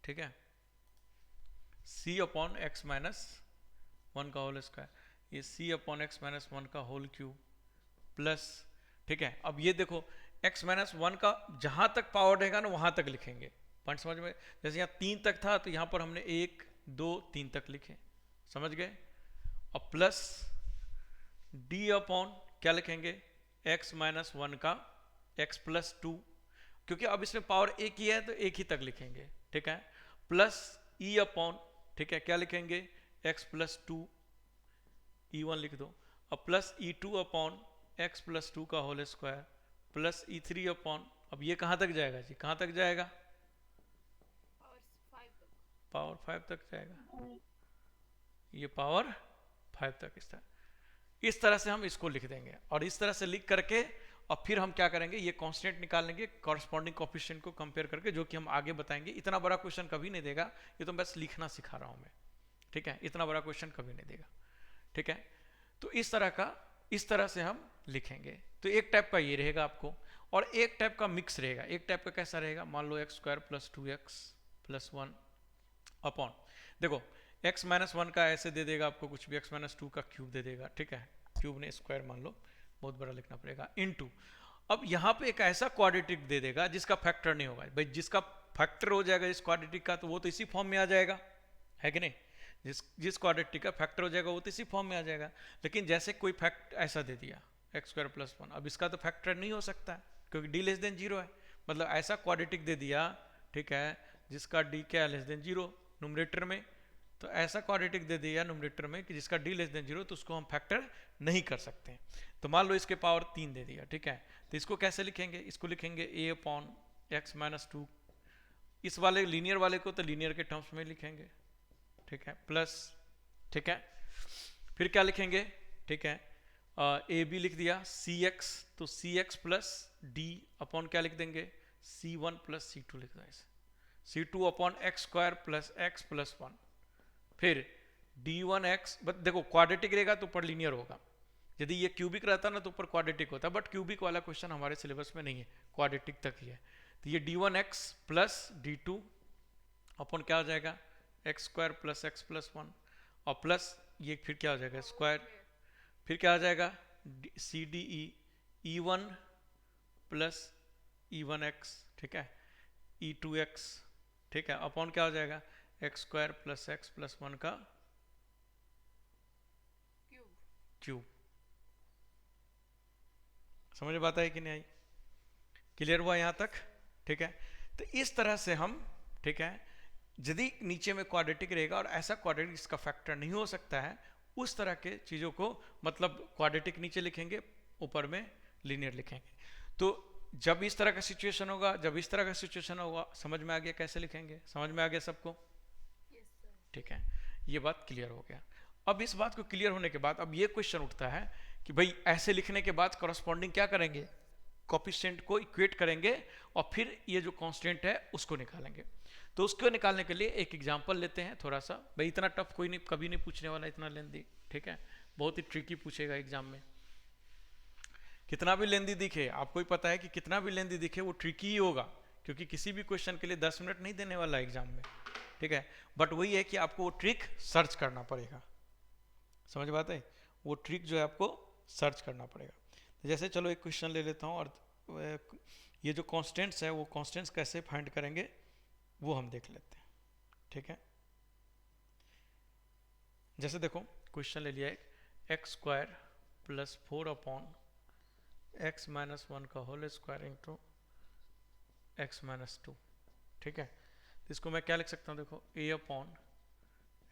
ठीक है, c upon x minus one का होल स्क्वायर, ये c upon x minus one का होल क्यूब प्लस, ठीक है। अब ये देखो x माइनस वन का जहां तक पावर रहेगा ना वहां तक लिखेंगे, पॉइंट समझ में, जैसे यहाँ 3 तक था तो यहाँ पर हमने 1 2 3 तक लिखे, समझ गए। और प्लस d अपॉन क्या लिखेंगे, x माइनस वन का x प्लस टू, क्योंकि अब इसमें पावर एक ही है तो एक ही तक लिखेंगे, ठीक है। प्लस e अपॉन, ठीक है, क्या लिखेंगे, x प्लस टू, e1 लिख दो। अब plus e2 upon x plus two का whole square plus e3 upon, अब ये कहां तक जाएगा जी, कहां तक जाएगा, पावर 5 तक जाएगा, ये पावर 5 तक। इस तरह से हम इसको लिख देंगे, और इस तरह से लिख करके और फिर हम क्या करेंगे, ये कांस्टेंट निकाल लेंगे कॉरस्पॉन्डिंग कोएफिशिएंट को कंपेयर करके, जो कि हम आगे बताएंगे। इतना बड़ा क्वेश्चन कभी नहीं देगा, ये तो बस लिखना सिखा रहा हूं मैं, ठीक है, इतना बड़ा क्वेश्चन कभी नहीं देगा, ठीक है। तो इस तरह से हम लिखेंगे। तो एक टाइप का ये रहेगा आपको, और एक टाइप का मिक्स रहेगा। एक टाइप का कैसा रहेगा, मान लो x square plus 2x plus 1 upon, देखो x माइनस वन का ऐसे दे देगा आपको कुछ भी, x माइनस टू का क्यूब दे देगा, ठीक है, क्यूब ने स्क्वायर मान लो, बहुत बड़ा लिखना पड़ेगा, इनटू, अब यहाँ पे एक ऐसा क्वाड्रेटिक दे देगा जिसका फैक्टर नहीं होगा भाई, जिसका फैक्टर हो जाएगा इस क्वाड्रेटिक का तो वो तो इसी फॉर्म में आ जाएगा, है कि नहीं। जिस क्वाड्रेटिक का फैक्टर हो जाएगा वो तो इसी फॉर्म में आ जाएगा। लेकिन जैसे कोई फैक्ट ऐसा दे दिया एक्स स्क्वायर प्लस वन, अब इसका तो फैक्टर नहीं हो सकता है क्योंकि डी लेस देन जीरो है, मतलब ऐसा क्वाड्रेटिक दे दिया, ठीक है, जिसका डी क्या लेस देन जीरो न्यूमरेटर में, तो ऐसा क्वाड्रेटिक दे दिया न्यूमरेटर में कि जिसका डी लेस देन जीरो, तो उसको हम फैक्टर नहीं कर सकते हैं। तो मान लो इसके पावर 3 दे दिया, ठीक है, तो इसको कैसे लिखेंगे, इसको लिखेंगे a upon x minus to, इस वाले लीनियर वाले को तो लीनियर के टर्म्स में लिखेंगे, ठीक है, प्लस, ठीक है, फिर क्या लिखेंगे, ठीक है, ए बी लिख दिया, सी एक्स, तो c x plus d upon क्या लिख देंगे, c one plus c two लिख देंगे, c two upon x square plus x plus one, फिर डी वन एक्स, देखो क्वाड्रेटिक रहेगा तो ऊपर लीनियर होगा, यदि ये क्यूबिक रहता ना तो ऊपर क्वाड्रेटिक होता, बट क्यूबिक वाला क्वेश्चन हमारे सिलेबस में नहीं है, क्वाड्रेटिक तक ही है। तो ये D one x plus D two upon क्या हो जाएगा, X square plus x plus one, और प्लस ये फिर क्या हो जाएगा स्क्वायर, फिर क्या हो जाएगा C D E one plus E one X, ठीक है, ई टू एक्स, ठीक है, अपॉन क्या हो जाएगा X square plus x plus one का क्यूब। समझ में आता है कि नहीं आई, क्लियर हुआ यहां तक, ठीक है। तो इस तरह से हम, ठीक है, यदि नीचे में क्वाड्रेटिक रहेगा और ऐसा क्वाड्रेटिक इसका फैक्टर नहीं हो सकता है, उस तरह के चीजों को मतलब क्वाड्रेटिक नीचे लिखेंगे, ऊपर में लीनियर लिखेंगे। तो जब इस तरह का सिचुएशन होगा, जब इस तरह का सिचुएशन होगा, समझ में आ गया कैसे लिखेंगे, समझ में आ गया सबको, ठीक है, ये बात क्लियर हो गया। अब इस बात को क्लियर होने के बाद अब ये क्वेश्चन उठता है कि भाई ऐसे लिखने के बाद कॉरस्पॉन्डिंग क्या करेंगे, कोएफिशिएंट को इक्वेट करेंगे और फिर ये जो कांस्टेंट है उसको निकालेंगे। तो उसको निकालने के लिए एक एग्जांपल लेते हैं थोड़ा सा, भाई इतना टफ कोई नहीं, कभी नहीं पूछने वाला इतना लेंदी, ठीक है, बहुत ही ट्रिकी पूछेगा एग्जाम में, कितना भी लेंदी दिखे, आपको ही पता है कि कितना भी लेंदी दिखे वो ट्रिकी ही होगा, क्योंकि किसी भी क्वेश्चन के लिए 10 मिनट नहीं देने वाला एग्जाम में, ठीक है, बट वही है कि आपको वो ट्रिक सर्च करना पड़ेगा, समझ बात है, वो ट्रिक जो है आपको सर्च करना पड़ेगा। तो जैसे चलो एक क्वेश्चन ले लेता हूँ, और ये जो कांस्टेंट्स है वो कांस्टेंट्स कैसे फाइंड करेंगे वो हम देख लेते हैं, ठीक है। जैसे देखो क्वेश्चन ले लिया x square plus 4 upon x minus one का whole square into x minus two, ठीक है। तो इसको मैं क्या लिख सकता हूँ, देखो a upon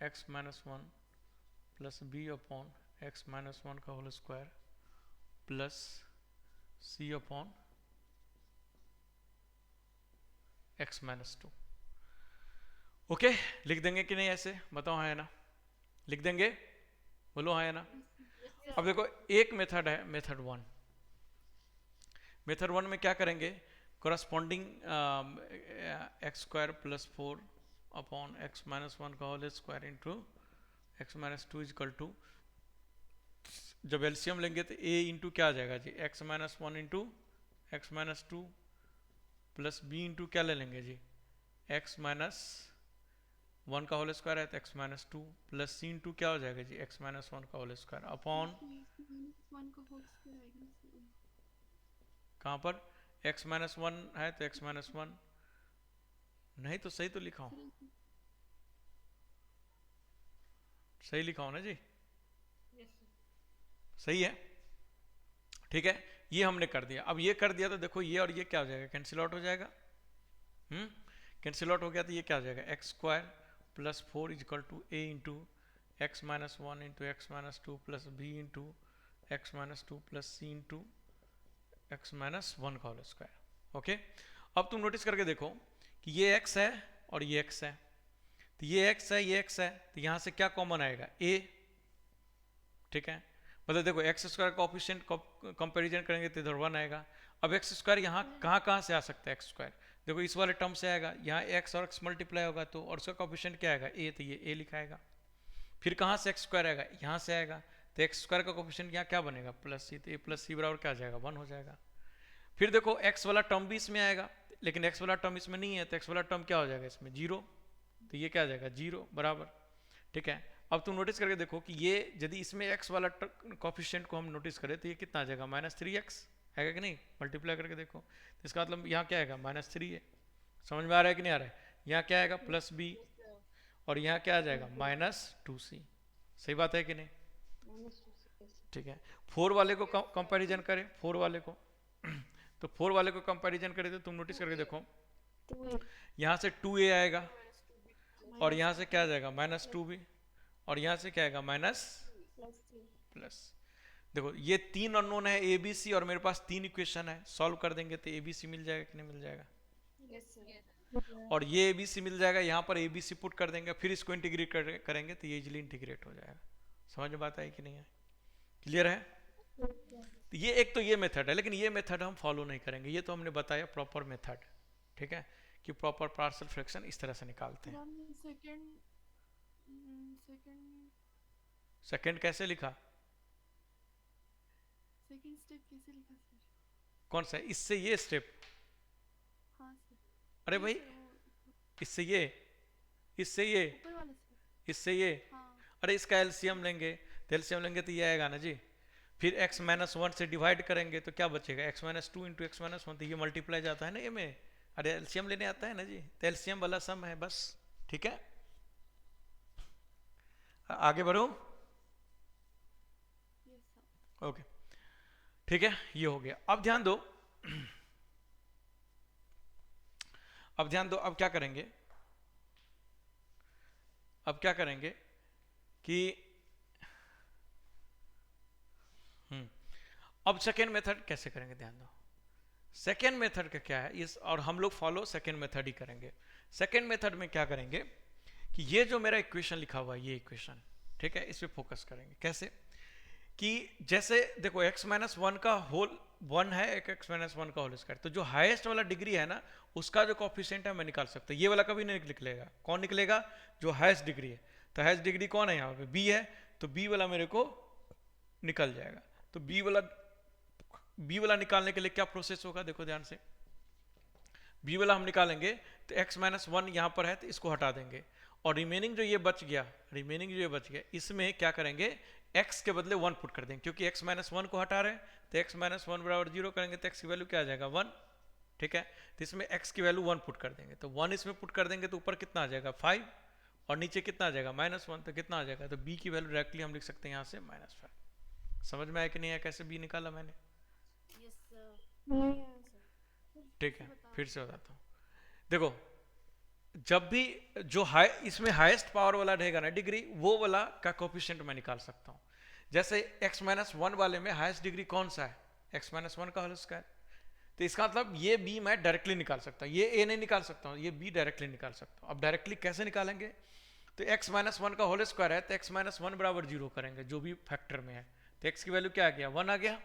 x minus one plus B upon x minus one का whole square plus c upon x minus two. Okay, लिख देंगे कि नहीं ऐसे, बताओ हाँ है ना, लिख देंगे, बोलो हाँ है ना। अब देखो एक मेथड है, मेथड वन, मेथड वन में क्या करेंगे, corresponding x square plus 4 upon x minus one का whole square into x minus two is equal to, जब एलसीएम लेंगे तो a इंटू क्या आ जाएगा जी, x minus one into x minus two plus B into क्या ले लेंगे जी, एक्स माइनस 1 का होल स्क्वायर है तो x माइनस टू प्लस सीन टू क्या हो जाएगा जी, x माइनस वन का होल स्क्वायर अपॉन कहाँ पर x माइनस वन है तो x माइनस वन, नहीं तो सही तो लिखा हूँ, सही लिखा हूँ ना जी, सही है, ठीक है। ये हमने कर दिया। अब ये कर दिया तो देखो ये और ये क्या हो जाएगा, कैंसिल आउट हो जाएगा। कैंसिल आउट हो गया तो ये क्या हो जाएगा, X square plus four is equal to A into x minus one into x minus two plus B into x minus two plus C into x minus one का होल स्क्वायर। ओके, अब तुम नोटिस करके देखो कि ये x है और ये x है, तो ये x है ये x है, तो यहाँ से क्या कॉमन आएगा, a, ठीक है। मतलब देखो एक्स स्क्वायर का ऑफिशिएंट कंपेरिजन करेंगे तो इधर वन आएगा। अब एक्स स्क्वायर यहाँ कहाँ से आ सकता है, एक्स स्क्वायर देखो इस वाले टर्म से आएगा, यहाँ एक्स और एक्स मल्टीप्लाई होगा तो, और उसका कोफिशिएंट क्या आएगा, ए, तो ये ए लिखाएगा। फिर कहाँ से एक्स स्क्वायर आएगा, यहाँ से आएगा, तो एक्स स्क्वायर का कोफिशिएंट यहाँ क्या बनेगा, प्लस सी, तो ए प्लस सी बराबर क्या आ जाएगा, वन हो जाएगा। फिर देखो एक्स वाला टर्म भी इसमें आएगा, लेकिन एक्स वाला टर्म इसमें नहीं है, तो एक्स वाला टर्म क्या हो जाएगा इसमें, जीरो, तो ये क्या आ जाएगा, जीरो बराबर, ठीक है। अब तुम नोटिस करके देखो कि ये यदि इसमें x वाला कोफिशिएंट को हम नोटिस करें तो ये कितना आ जाएगा, माइनस थ्री एक्स आएगा कि नहीं, मल्टीप्लाई करके देखो तो इसका मतलब यहाँ क्या आएगा, माइनस थ्री है। समझ में आ रहा है कि नहीं आ रहा है, यहाँ क्या आएगा प्लस बी, और यहाँ क्या आ जाएगा माइनस टू सी, सही बात है कि नहीं, ठीक है। फोर वाले को कंपैरिजन करें, फोर वाले को तो फोर वाले को कंपैरिजन करें तो तुम नोटिस करके देखो यहाँ से 2a आएगा, और यहाँ से क्या आ जाएगा माइनस टू बी, और यहाँ से क्या आएगा माइनस प्लस। देखो ये तीन अननोन है ए बी सी, और मेरे पास तीन इक्वेशन है, सॉल्व कर देंगे तो ए बी सी मिल जाएगा कि नहीं मिल जाएगा, और ये ए बी सी मिल जाएगा, यहाँ पर ए बी सी पुट कर देंगे, फिर इसको इंटीग्रेट करेंगे तो ये इजिली इंटीग्रेट हो जाएगा। समझ में बात आई कि नहीं है, क्लियर है। तो ये एक तो ये मेथड है, लेकिन ये मेथड हम फॉलो नहीं करेंगे, ये तो हमने बताया प्रॉपर मेथड, ठीक है, कि प्रॉपर पार्शियल फ्रैक्शन इस तरह से निकालते हैं। सेकंड कैसे लिखा, सेकंड स्टेप कैसे लिखा सर, कौन सा, इससे ये स्टेप, हाँ सर, अरे भाई इससे ये, इससे ये, ऊपर वाला सर, इससे ये, हाँ, अरे इसका एलसीएम लेंगे, तो एलसीएम लेंगे तो ये आएगा ना जी, फिर x माइनस वन से डिवाइड करेंगे तो क्या बचेगा, x minus two into x minus one, तो ये मल्टीप्लाई जाता है ना ये में, अरे एलसीएम लेने आता है ना जी, तो एलसीएम वाला सम है बस, ठीक है। आगे बढ़ो, ओके, ठीक है, ये हो गया। अब ध्यान दो, अब ध्यान दो, अब क्या करेंगे, अब क्या करेंगे कि अब सेकेंड मेथड कैसे करेंगे, ध्यान दो, सेकेंड मेथड का क्या है इस, और हम लोग फॉलो सेकेंड मेथड ही करेंगे। सेकेंड मेथड में क्या करेंगे कि ये जो मेरा इक्वेशन लिखा हुआ है, ये इक्वेशन, ठीक है, इस पे फोकस करेंगे। कैसे कि जैसे देखो x माइनस वन का होल वन है, एक x माइनस वन का होल स्क्वायर, तो जो हाईएस्ट वाला डिग्री है ना उसका जो कोफिशिएंट है मैं निकाल सकता हूँ, ये वाला कभी नहीं निकलेगा, कौन निकलेगा, जो हाईएस्ट डिग्री है, तो हाईएस्ट डिग्री कौन है यहाँ पे, b है, तो b वाला मेरे को निकल जाएगा। तो b वाला निकालने के लिए क्या प्रोसेस होगा, देखो ध्यान से, b वाला हम निकालेंगे तो x माइनस वन यहाँ पर है तो इसको हटा देंगे, और रिमेनिंग जो ये बच गया, रिमेनिंग जो ये बच गया इसमें क्या करेंगे, x के बदले वन पुट कर देंगे, क्योंकि x माइनस वन को हटा रहे हैं तो x माइनस वन बराबर जीरो करेंगे तो x की वैल्यू क्या आ जाएगा, वन, ठीक है। तो इसमें x की वैल्यू वन पुट कर देंगे, तो वन इसमें पुट कर देंगे तो ऊपर कितना आ जाएगा, फाइव, और नीचे कितना आ जाएगा माइनस वन, तो कितना आ जाएगा, तो b की वैल्यू डायरेक्टली हम लिख सकते हैं यहाँ से माइनस फाइव। समझ में आया कि नहीं आया, कैसे b निकाला मैंने, ठीक है, फिर से बताता हूँ। देखो जब भी जो हाई इसमें हाईएस्ट पावर वाला रहेगा ना डिग्री, वो वाला का कोफिशिएंट मैं निकाल सकता हूँ। जैसे x माइनस वन वाले में हाईएस्ट डिग्री कौन सा है, x माइनस वन का होल स्क्वायर, तो इसका मतलब ये b मैं डायरेक्टली निकाल सकता हूँ, ये a नहीं निकाल सकता हूँ, ये b डायरेक्टली निकाल सकता हूँ। अब डायरेक्टली कैसे निकालेंगे, तो x माइनस वन का होल स्क्वायर है तो x माइनस वन बराबर जीरो करेंगे जो भी फैक्टर में है, तो x की वैल्यू क्या आ गया, वन आ गया।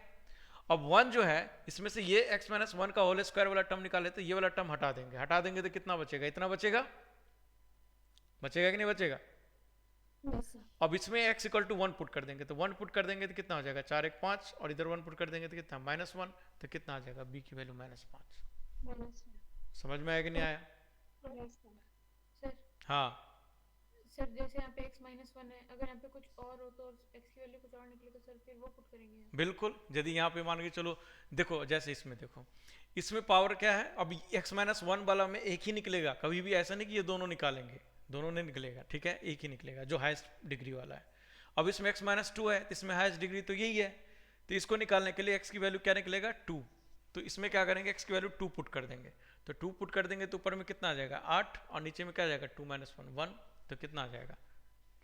अब वन जो है इसमें से ये x माइनस वन का होल स्क्वायर वाला टर्म निकाले तो ये वाला टर्म हटा देंगे, हटा देंगे तो कितना बचेगा, इतना बचेगा, बचेगा कि नहीं बचेगा। अब इसमें x equal to one put कर देंगे, तो वन पुट कर देंगे तो कितना हो जाएगा, चार एक पाँच, और इधर वन पुट कर देंगे तो कितना माइनस वन, तो कितना आ जाएगा, b की वैल्यू माइनस पाँच। समझ में आया कि नहीं आया, हाँ सर जैसे यहाँ पे x माइनस वन है, अगर यहाँ पे कुछ और हो तो x की वैल्यू कुछ और निकले तो सर फिर वो पुट करेंगे यहाँ बिल्कुल, यदि यहाँ पे मान के चलो, देखो जैसे इसमें देखो, इसमें पावर क्या है, अब x माइनस वन वाला में एक ही निकलेगा, कभी भी ऐसा नहीं कि ये दोनों निकालेंगे, दोनों नहीं निकलेगा, ठीक है, एक ही निकलेगा जो हाईएस्ट डिग्री वाला है। अब इसमें x माइनस टू है, तो इसमें हाईएस्ट डिग्री तो यही है, तो इसको निकालने के लिए x की वैल्यू क्या निकलेगा, 2। तो इसमें क्या करेंगे, x की वैल्यू 2 पुट कर देंगे, तो 2 पुट कर देंगे तो ऊपर में कितना आ जाएगा 8, और नीचे में क्या आ जाएगा 2 माइनस वन 1, तो कितना आ जाएगा,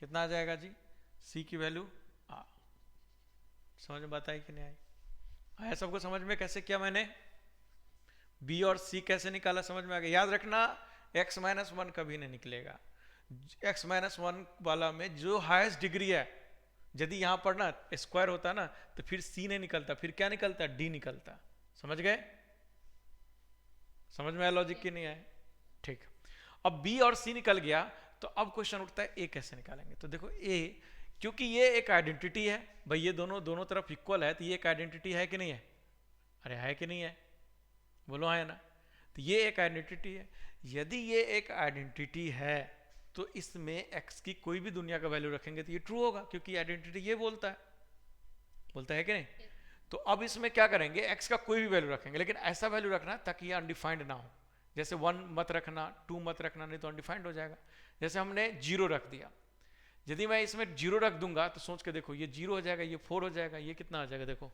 कितना आ जाएगा जी, c की वैल्यू समझ में बात आई कि नहीं आई, आया सबको समझ में कैसे किया मैंने, b और c कैसे निकाला समझ में आ गया। याद रखना x माइनस वन कभी नहीं निकलेगा, x माइनस वन वाला में जो हाईएस्ट डिग्री है, यदि यहाँ पर ना स्क्वायर होता ना तो फिर c नहीं निकलता, फिर क्या निकलता, d निकलता। समझ गए, समझ में आया लॉजिक की नहीं आया, ठीक। अब b और c निकल गया, तो अब क्वेश्चन उठता है a कैसे निकालेंगे। तो देखो a, क्योंकि ये एक आइडेंटिटी है भाई, ये दोनों तरफ इक्वल है, तो ये एक आइडेंटिटी है कि नहीं है, अरे है कि नहीं है, बोलो है ना, तो ये एक आइडेंटिटी है। यदि ये एक आइडेंटिटी है तो इसमें x की कोई भी दुनिया का वैल्यू रखेंगे तो ये ट्रू होगा, क्योंकि आइडेंटिटी ये बोलता है कि नहीं। तो अब इसमें क्या करेंगे, x का कोई भी वैल्यू रखेंगे, लेकिन ऐसा वैल्यू रखना ताकि ये अनडिफाइंड ना हो, जैसे 1 मत रखना, 2 मत रखना, नहीं तो अनडिफाइंड हो जाएगा। जैसे हमने 0 रख दिया, यदि मैं इसमें 0 रख दूंगा तो सोच के देखो, ये 0 हो जाएगा, ये 4 हो जाएगा, ये कितना आ जाएगा, देखो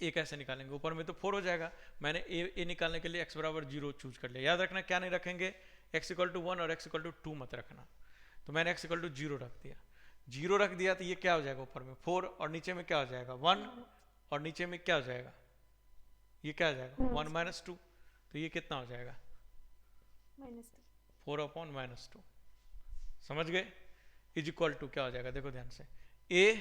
ए कैसे निकालेंगे, ऊपर में तो 4 हो जाएगा, मैंने ए निकालने के लिए x बराबर 0 चूज कर लिया। याद रखना क्या नहीं रखेंगे, x इक्वल टू 1 और x इक्वल टू 2 मत रखना, तो मैंने x इक्वल टू 0 रख दिया, 0 रख दिया तो ये क्या हो जाएगा, ऊपर में 4 और नीचे में क्या हो जाएगा 1, और नीचे में क्या हो जाएगा, ये क्या हो जाएगा 1 माइनस 2, तो ये कितना हो जाएगा -2 4 अपॉन माइनस 2। समझ गए, इज इक्वल टू क्या हो जाएगा, देखो ध्यान से, a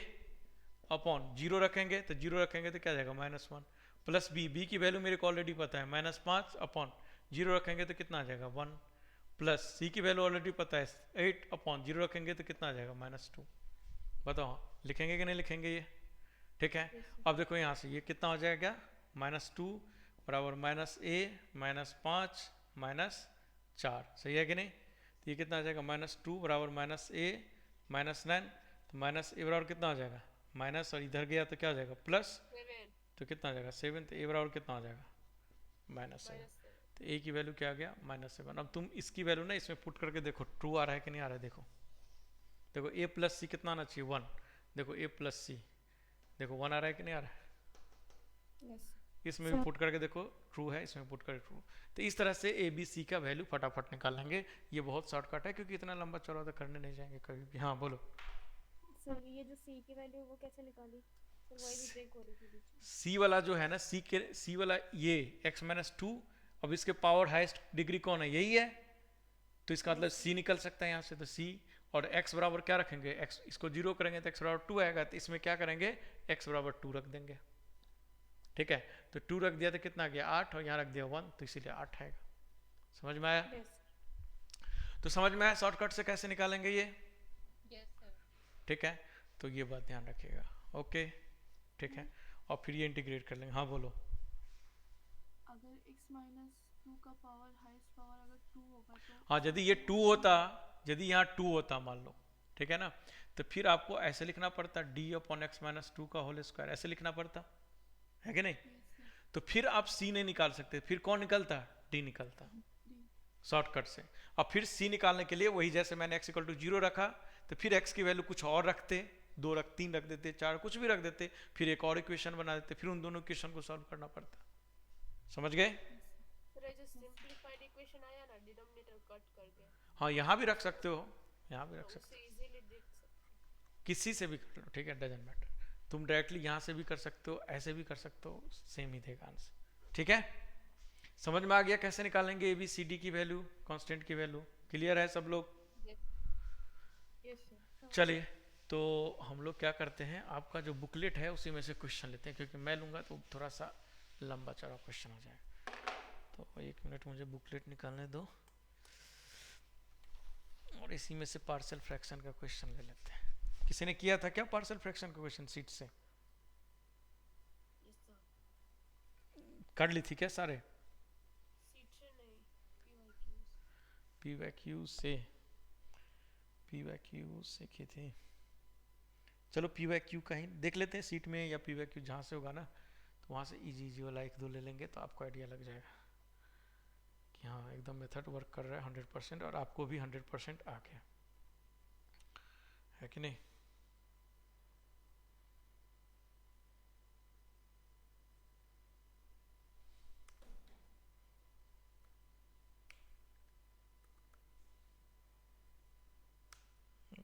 अपॉन 0 रखेंगे तो 0 रखेंगे तो क्या आ जाएगा -1, प्लस b की वैल्यू मेरे को ऑलरेडी पता है -5 अपॉन 0 रखेंगे तो कितना आ जाएगा 1, प्लस c की वैल्यू ऑलरेडी पता है 8 अपॉन 0 रखेंगे तो कितना आ जाएगा -2। बताओ लिखेंगे कि नहीं लिखेंगे ये, ठीक है। अब देखो यहाँ से ये कितना हो जाएगा, -2 बराबर -a -5 -4, सही है कि नहीं। तो ये कितना आ जाएगा, -2 बराबर -a -9, तो -a बराबर कितना हो जाएगा माइनस, और इधर गया तो क्या हो जाएगा प्लस, तो कितना आ जाएगा 7, तो a बराबर कितना हो जाएगा -7, तो a की वैल्यू क्या आ गया -7। अब तुम इसकी वैल्यू ना इसमें पुट करके देखो ट्रू आ रहा है कि नहीं आ रहा है, देखो a प्लस सी कितना आना चाहिए 1, देखो a प्लस सी, देखो 1 आ रहा है कि नहीं आ रहा है, इसमें भी पुट करके देखो ट्रू है, इसमें पुट करके ट्रू। तो इस तरह से ए बी सी का वैल्यू फटाफट निकाल लेंगे, ये बहुत शॉर्टकट है क्योंकि इतना लंबा चौड़ा तो करने नहीं जाएंगे कभी भी। हाँ बोलो सर, ये जो c की वैल्यू वो कैसे निकाली सर, वही भी ब्रेक हो रही थी बीच में। सी वाला जो है ना, सी वाला ये x-2, अब इसके पावर हाईएस्ट डिग्री कौन है, यही है, तो इसका मतलब c निकल सकता है यहाँ से, तो c और x बराबर क्या रखेंगे, x इसको 0 करेंगे तो x बराबर 2 आएगा, तो इसमें क्या करेंगे x बराबर 2 रख देंगे, ठीक है। तो 2 रख दिया तो कितना आ गया 8, और यहाँ रख दिया 1, तो इसीलिए 8 आएगा। समझ में आया, तो समझ में आया शॉर्टकट से कैसे निकालेंगे ये, ठीक है। तो ये बात ध्यान रखिएगा, ओके ठीक है। और फिर ये इंटीग्रेट कर लेंगे। हाँ बोलो, अगर x माइनस 2 का पावर हाईएस्ट पावर अगर 2 होगा तो हाँ यदि ये 2 होता, यदि यहाँ 2 होता मान लो, ठीक है ना, तो फिर आपको ऐसे लिखना पड़ता d अपॉन x-2 का होल स्क्वायर, ऐसे लिखना पड़ता है कि नहीं। तो फिर आप c नहीं निकाल सकते, फिर कौन निकलता, d निकलता शॉर्टकट से। अब फिर c निकालने के लिए वही, जैसे मैंने x इक्वल टू 0 रखा, तो फिर x की वैल्यू कुछ और रखते, 2 रख 3 रख देते, 4 कुछ भी रख देते, फिर एक और इक्वेशन बना देते, फिर उन दोनों इक्वेशन को सॉल्व करना पड़ता। समझ गए, जो सिंपलीफाइड इक्वेशन आया ना, डिनोमिनेटर कट करके, हाँ यहाँ भी रख सकते हो, यहाँ भी रख सकते हो, उससे इजीली देख सकते किसी से भी कर लो, ठीक है, डजंट मैटर। तुम डायरेक्टली यहाँ से भी कर सकते हो, ऐसे भी कर सकते हो, सेम ही देगा आंसर, ठीक है। समझ में आ गया कैसे निकालेंगे ए बी सी डी की वैल्यू, कांस्टेंट की वैल्यू, क्लियर है सब लोग। चलिए तो हम लोग क्या करते हैं, आपका जो बुकलेट है उसी में से क्वेश्चन लेते हैं, क्योंकि मैं लूँगा तो थोड़ा सा लंबा चौड़ा क्वेश्चन हो जाएगा। तो 1 मिनट मुझे बुकलेट निकालने दो, और इसी में से पार्शियल फ्रैक्शन का क्वेश्चन ले लेते हैं। किसी ने किया था क्या पार्शियल फ्रैक्शन का क्वेश्चन सीट से, कर ली थी क्या सारे, सीट से नहीं, पी वाई क्यू से, पी वाई क्यू सीखी थी। चलो पी वाई क्यू का ही देख लेते हैं सीट में, या पी वाई क्यू जहाँ से होगा ना तो वहाँ से इजी इजी वाला एक दो ले लेंगे तो आपको आइडिया लग जाएगा कि हाँ एकदम मेथड वर्क कर रहा है 100%, और आपको भी 100% आ गया है कि नहीं।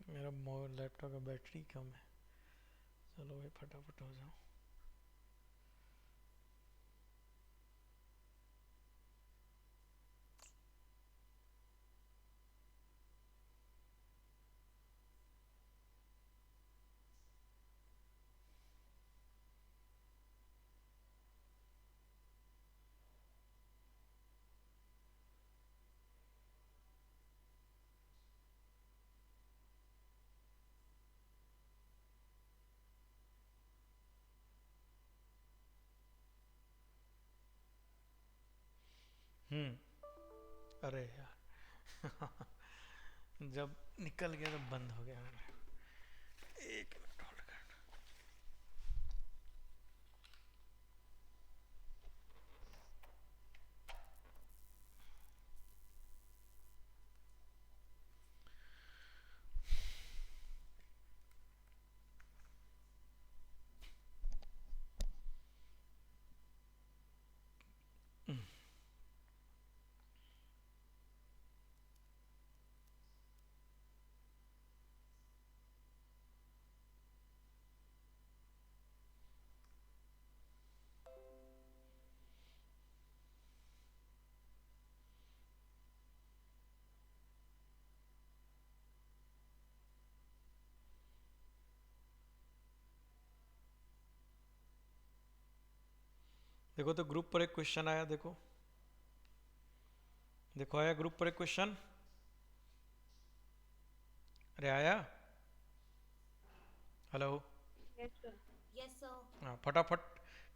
मेरा लैपटॉप का बैटरी कम है, चलो भाई फटाफट हो जाओ। अरे यार जब निकल गया तो बंद हो गया मैंने। एक मिनट होल्ड कर। देखो तो ग्रुप पर एक क्वेश्चन आया, देखो देखो आया ग्रुप पर एक क्वेश्चन। अरे आया, hello. Yes sir. Yes sir. हाँ फटाफट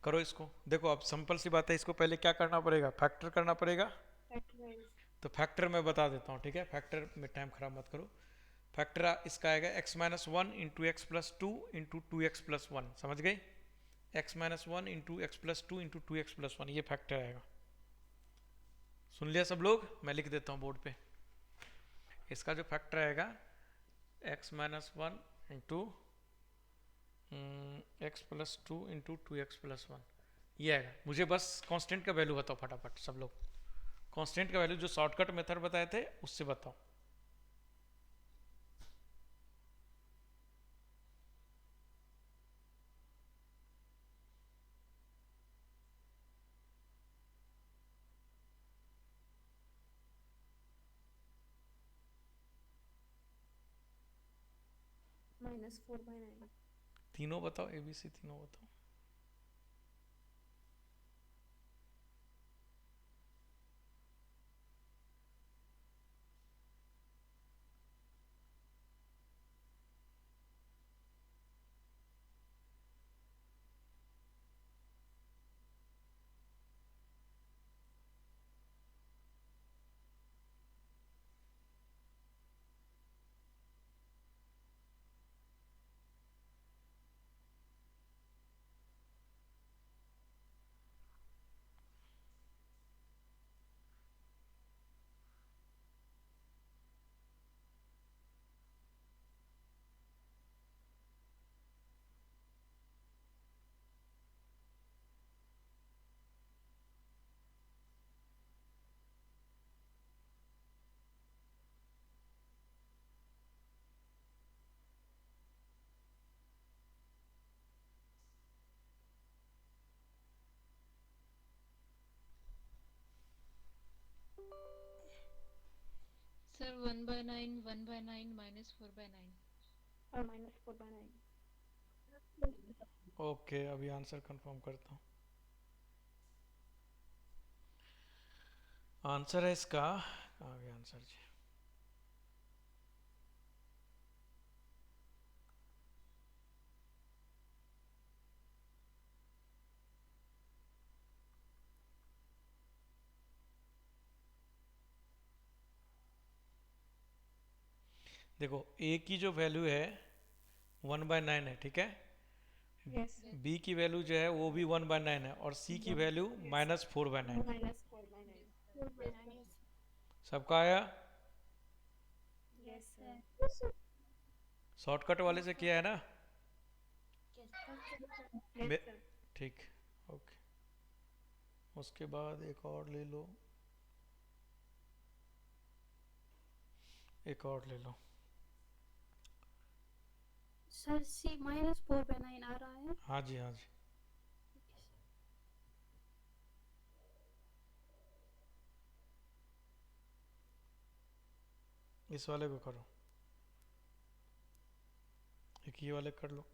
करो इसको। देखो अब सिंपल सी बात है, इसको पहले क्या करना पड़ेगा, फैक्टर करना पड़ेगा। फैक्टराइज। तो फैक्टर मैं बता देता हूँ, ठीक है, फैक्टर में टाइम खराब मत करो। फैक्टर इसका आएगा x minus one into x plus two into two x plus one, समझ गए। x minus one into x plus two into two x plus one, ये फैक्टर आएगा। सुन लिया सब लोग, मैं लिख देता हूँ बोर्ड पे। इसका जो फैक्टर आएगा x minus one into x plus two into two x plus one, ये आएगा। मुझे बस कांस्टेंट का वैल्यू बताओ फटाफट सब लोग। कांस्टेंट का वैल्यू जो शॉर्टकट मेथड बताए थे उससे बताओ। -4/9। तीनों बताओ, ABC तीनों बताओ। सर 1/9 1/9 -4/9 और -4/9। ओके अभी आंसर कंफर्म करता हूँ। आंसर है इसका, कहाँ गया आंसर जी। देखो a की जो वैल्यू है 1/9 है, ठीक है। यस b की वैल्यू जो है वो भी 1/9 है, और c की वैल्यू -4/9। -4/9 4/9 yes सबका आया? यस सर शॉर्टकट वाले से किया है ना? यस मे- सर ठीक, ओके। उसके बाद एक और ले लो, एक और ले लो। सर C -4/9 आ रहा है। हाँ जी, हाँ जी। इस वाले को करो, एक ये वाले कर लो।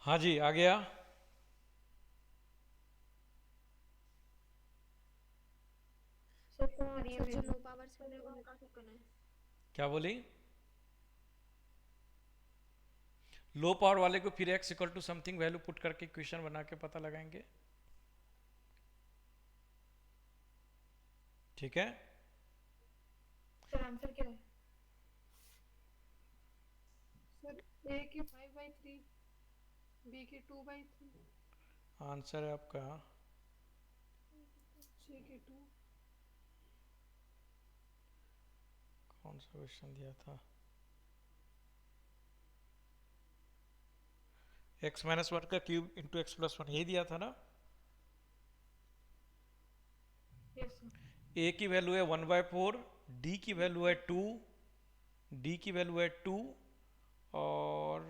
हाँ जी, आ गया। सर कहाँ आ रही है सर जो वैल्यू? लो पावर से है उनका क्या करना है? क्या बोली? लो पावर वाले को फिर x equal to something value put करके इक्वेशन बना के पता लगाएंगे, ठीक है। सर आंसर क्या है? सर A की 5/3 B की 2/3 आंसर है आपका C की 2 कौन सा क्वेश्चन दिया था? x-1 का क्यूब इंटू x+1, यही दिया था ना। Yes sir. a की वैल्यू है 1/4, d की वैल्यू है 2, d की वैल्यू है 2, और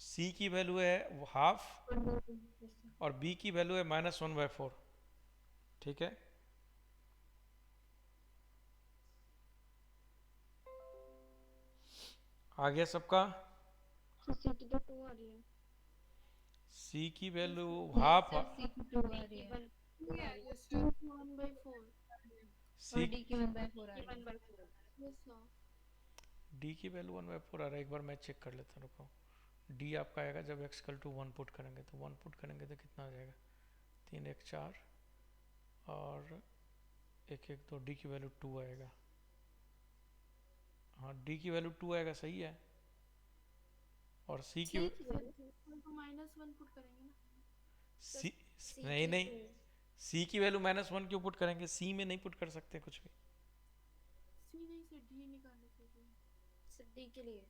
c की वैल्यू है हाफ, यस सर। और b की वैल्यू है -1/4, ठीक है। आ गया सबका? सर C की तो 2 आ रही है। सी की वैल्यू हाफ, सर सी की 2 आ रही है ये आ रही है डी सर। की 1/4। सी और डी की 1/4 आ रही है 1/4 यस सर। डी की वैल्यू 1/4 आ रहा है। एक बार मैं चेक कर लेता हूँ, रुको। डी आपका आएगा जब x इक्वल टू 1 पुट करेंगे, तो 1 पुट करेंगे तो कितना आ जाएगा, 3 1 4 और 1 1 2, डी की वैल्यू 2 आएगा। हाँ, डी की वैल्यू 2 आएगा, सही है। और सी की -1 पुट करेंगे ना। सी नहीं नहीं, सी की वैल्यू -1 क्यों पुट करेंगे, सी में नहीं पुट कर सकते कुछ भी। सी नहीं से डी निकालने के लिए। सर डी के लिए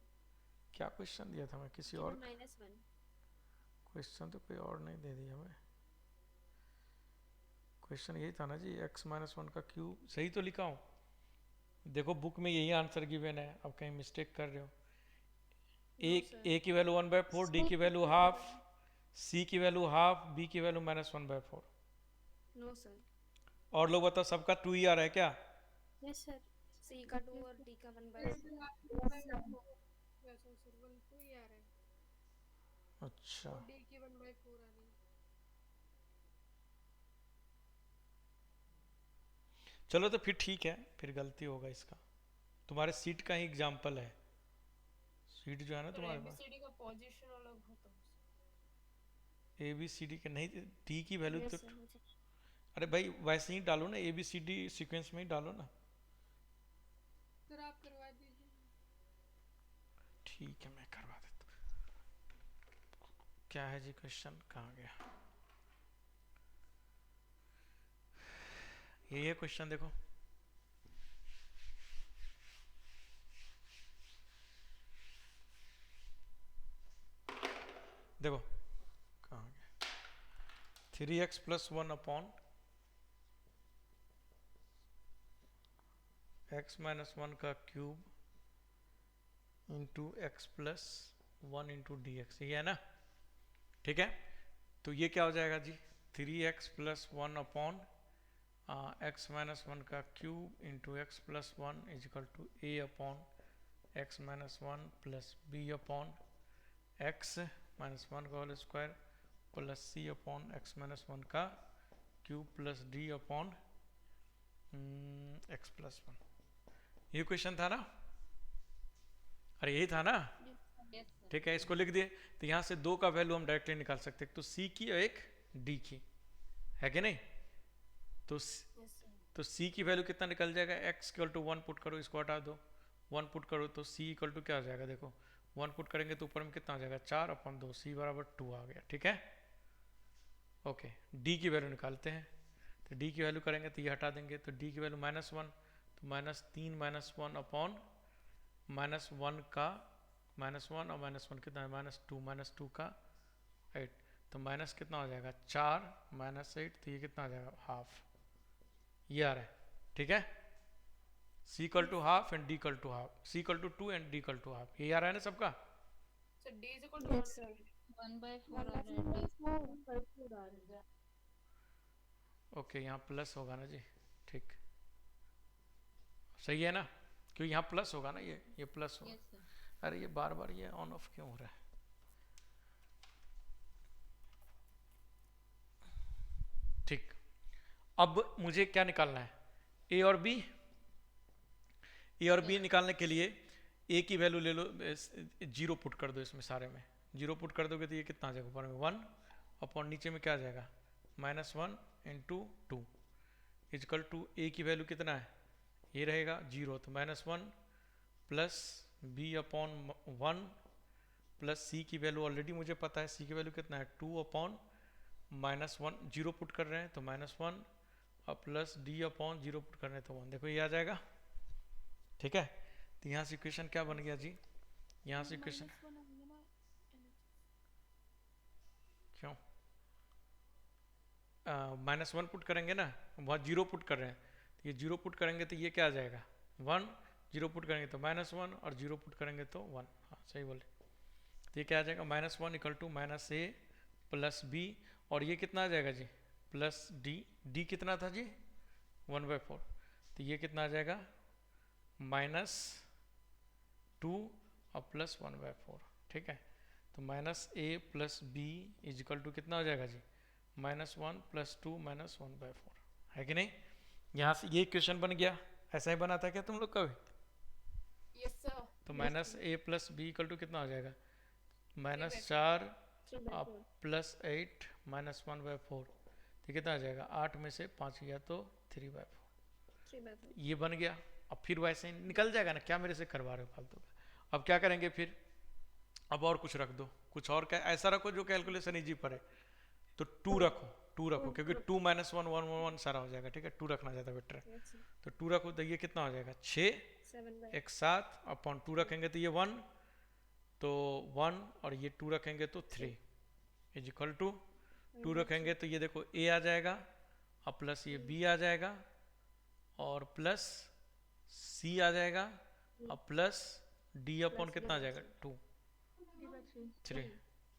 क्या क्वेश्चन दिया था मैं, किसी और -1 क्वेश्चन तो कोई और नहीं दे दिया हमें। क्वेश्चन यही था ना जी, x-1 का क्यूब, सही तो लिखा हूँ। देखो बुक में यही आंसर गिवन है, अब कहीं मिस्टेक कर रहे हो। ए की वैल्यू 1/4, डी की वैल्यू हाफ, सी की वैल्यू हाफ, बी की वैल्यू -1/4। No sir. और लोग बताओ, सबका 2 ही आ रहा है क्या? यस सर, सी का 2 और डी का 1/4। वैसा सर 1/2 ही आ रहा है अच्छा, और डी की 1/4 आ रही है। चलो तो फिर ठीक है, फिर गलती होगा इसका। तुम्हारे सीट का ही एग्जाम्पल है, सीट जो है ना तुम्हारे पास, एबीसीडी का पोजीशन अलग होता है। ए बी सी डी के नहीं, डी की वैल्यू यस तो, सर मुझे अरे भाई वैसे ही डालो ना, A B C D sequence में ही डालो ना। सर आप करवा दीजिए। ठीक है, मैं करवा देता हूँ। क्या है जी क्वेश्चन, कहाँ गया? यही है क्वेश्चन, देखो। देखो कहाँ गया, 3x + 1 अपॉन x - 1 का cube into x + 1 into D x, ये है ना? ठीक है, तो ये क्या हो जाएगा जी, 3x + 1 अपॉन x - 1 का cube into x + 1 = a upon x - 1 plus b upon x - 1 का whole square plus c upon x - 1 का cube plus d upon x + 1। ये क्वेश्चन था ना? अरे यही था ना? यस सर ठीक है, इसको लिख दिए। तो यहाँ से 2 का वैल्यू हम डायरेक्टली निकाल सकते हैं, तो c की और एक d की, है कि नहीं? तो तो c की वैल्यू कितना निकल जाएगा, x = 1 पुट करो, इसको हटा दो, 1 पुट करो तो c = क्या हो जाएगा, देखो 1 पुट करेंगे तो ऊपर में कितना हो जाएगा, 4/2, c = 2 आ गया। ठीक है, ओके। d की वैल्यू निकालते हैं, तो d की वैल्यू करेंगे तो ये हटा देंगे, तो d की वैल्यू -1, तो -3 - 1 अपॉन -1 का -1 और -1 कितना है, -2 का 8, तो माइनस कितना हो जाएगा, 4 - 8, तो ये कितना आ जाएगा, हाफ, ये आ रहा है। ठीक है, c = half and d = half, c = 2 and d = half, ये आ रहा है ना सबका? Sir D is equal to yes sir 1/4 आ रहा है ओके, यहाँ प्लस होगा ना जी, ठीक, सही है ना? क्योंकि यहाँ प्लस होगा ना, ये प्लस होगा। यस सर अरे ये बार बार ये ऑन ऑफ क्यों हो रहा है? ठीक, अब मुझे क्या निकालना है, ए और बी। ए और बी निकालने के लिए ए की वैल्यू ले लो, 0 पुट कर दो इसमें सारे में, 0 पुट कर दोगे तो ये कितना आ जाएगा, ऊपर में 1 अपॉन नीचे में क्या आ जाएगा, -1 × 2 = ए की वैल्यू कितना है, ये रहेगा 0, तो -1 plus b upon 1 plus c की वैल्यू ऑलरेडी मुझे पता है, c की वैल्यू कितना है, 2 अपॉन -1, 0 पुट कर रहे हैं तो -1 और प्लस d अपॉन 0 पुट कर रहे हैं तो 1, देखो ये आ जाएगा। ठीक है, तो यहाँ से इक्वेशन क्या बन गया जी, यहाँ से इक्वेशन -1 आएगा ना क्यों -1 पुट करेंगे ना, बहुत 0 पुट कर रहे हैं, तो ये 0 पुट करेंगे तो ये क्या आ जाएगा, 1, 0 पुट करेंगे तो -1 और 0 पुट करेंगे तो 1, हाँ सही बोले। तो ये क्या आ जाएगा, -1 = -a प्लस b, और ये कितना आ जाएगा जी, प्लस d कितना था जी, 1/4, तो ये कितना आ जाएगा, -2 और प्लस 1/4। ठीक है, तो तो minus A plus B is equal to कितना हो जाएगा जी, -1 + 2 -1/4, है कि नहीं। यहाँ से ये इक्वेशन बन गया, ऐसा ही बना था क्या तुम लोग कभी। Yes sir. तो -a + b इक्वल टू कितना हो जाएगा, -4 +8 -1/4, तो कितना आ जाएगा, 8 में से 5 गया तो 3/4, 3/4। ये बन गया। अब फिर वैसे ही निकल जाएगा ना, क्या मेरे से करवा रहे हो फालतू का। अब क्या करेंगे फिर, अब और कुछ रख दो, कुछ और ऐसा रखो जो कैलकुलेशन इजी पड़े। तो 2 रखो, 2 रखो, क्योंकि 2 - 1 1 1 सारा हो जाएगा, ठीक है। 2 रखना ज़्यादा बेटर है। Yes, sir. तो 2 रखो तो ये कितना हो जाएगा, 6, 7/4। एक 7 अपॉन 2 रखेंगे तो ये 1, तो 1 और ये 2 रखेंगे तो 3 इज इक्वल टू 2 रखेंगे तो ये देखो a आ जाएगा, और प्लस ये b आ जाएगा, और प्लस c आ जाएगा, और प्लस d अपॉन कितना आ जाएगा, 2 3,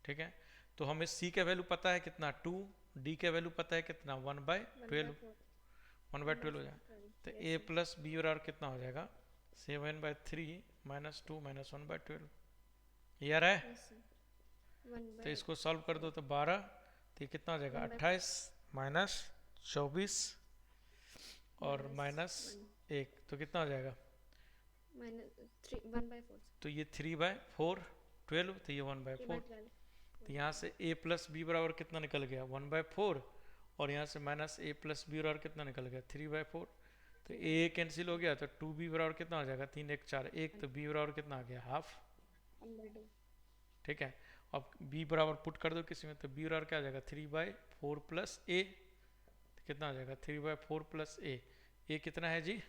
ठीक है। तो हमें c का वैल्यू पता है कितना 2, d का वैल्यू पता है कितना 1/12, 1/12 हो जाएगा। तो a + b बराबर कितना हो जाएगा, 7/3 - 2 - 1/12, ये आ रहा है। Yes, sir. तो इसको सॉल्व कर दो तो 12, तो ये कितना हो जाएगा, 28 - 24 और -1, तो कितना हो जाएगा, -1/4। तो ये 3/4, 12, तो ये 1/4। 3/12। तो यहाँ से a + b बराबर कितना निकल गया, 1/4, और यहाँ से -a + b बराबर कितना निकल गया, 3/4। तो a कैंसिल हो गया, तो 2b बराबर कितना हो जाएगा, 3 1 4 1, तो b बराबर कितना आ गया, हाफ, 1/2। ठीक है। अब b बराबर पुट कर दो किसी में, तो b बराबर क्या आ जाएगा, 3/4 + a, तो कितना आ जाएगा, 3/4 + a कितना है जी,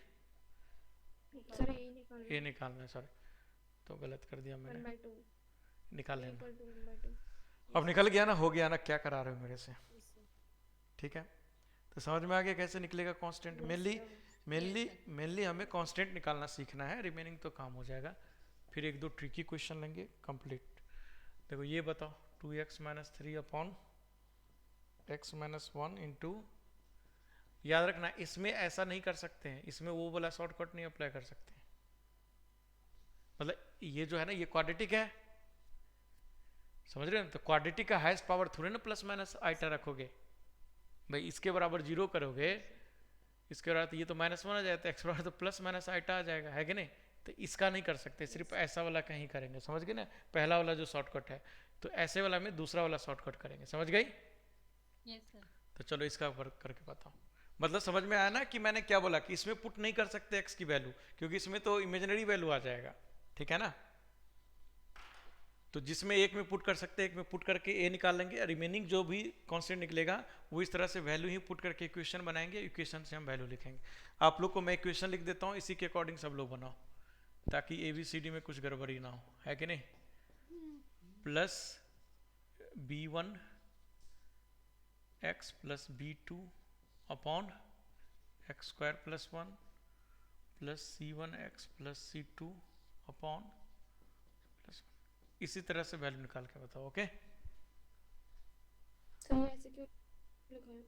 सर यही निकाल a निकालना है, सॉरी तो गलत कर दिया मैंने, 1/2 निकाल लेना। equal to 1/2। अब निकल गया ना, हो गया ना, क्या करा रहे हो मेरे से, ठीक है। तो समझ में आ गया कैसे निकलेगा कांस्टेंट। मेनली हमें कांस्टेंट निकालना सीखना है, रिमेनिंग तो काम हो जाएगा। फिर 1 2 ट्रिकी क्वेश्चन लेंगे कंप्लीट। देखो ये बताओ, 2x - 3 अपॉन x - 1 इंटू, याद रखना इसमें ऐसा नहीं कर सकते हैं, इसमें वो वाला शॉर्टकट नहीं अप्लाई कर सकते हैं। मतलब ये जो है ना, ये क्वाड्रेटिक है, समझ रहे हो। तो क्वाड्रेटिक का हाईएस्ट पावर थोड़े ना प्लस माइनस आइटा रखोगे भाई, इसके बराबर 0 करोगे, इसके बराबर तो ये तो -1 आ जाएगा, तो x बराबर तो प्लस माइनस आइटा आ जाएगा, है कि नहीं। तो इसका नहीं कर सकते, सिर्फ ऐसा वाला कहीं करेंगे, समझ गए ना, पहला वाला जो शॉर्टकट है। तो ऐसे वाला में दूसरा वाला शॉर्टकट करेंगे, समझ गई। Yes sir. तो चलो इसका वर्क करके बताओ, मतलब समझ में आया ना कि मैंने क्या बोला, कि इसमें पुट नहीं कर सकते x की वैल्यू, क्योंकि इसमें तो इमेजिनरी वैल्यू आ जाएगा, ठीक है ना। तो जिसमें एक में पुट कर सकते हैं, एक में पुट करके a निकाल लेंगे, रिमेनिंग जो भी कांस्टेंट निकलेगा वो इस तरह से वैल्यू ही पुट करके इक्वेशन बनाएंगे, इक्वेशन से हम वैल्यू लिखेंगे। आप लोग को मैं इक्वेशन लिख देता हूँ, इसी के अकॉर्डिंग सब लोग बनाओ, ताकि ABCD में कुछ गड़बड़ी ना हो, है कि नहीं। Plus b1 x + b2 upon x² + 1 plus c1x + c2 upon, इसी तरह से वैल्यू निकाल के बताओ, ओके। सर ये ऐसे क्यों लिखा है?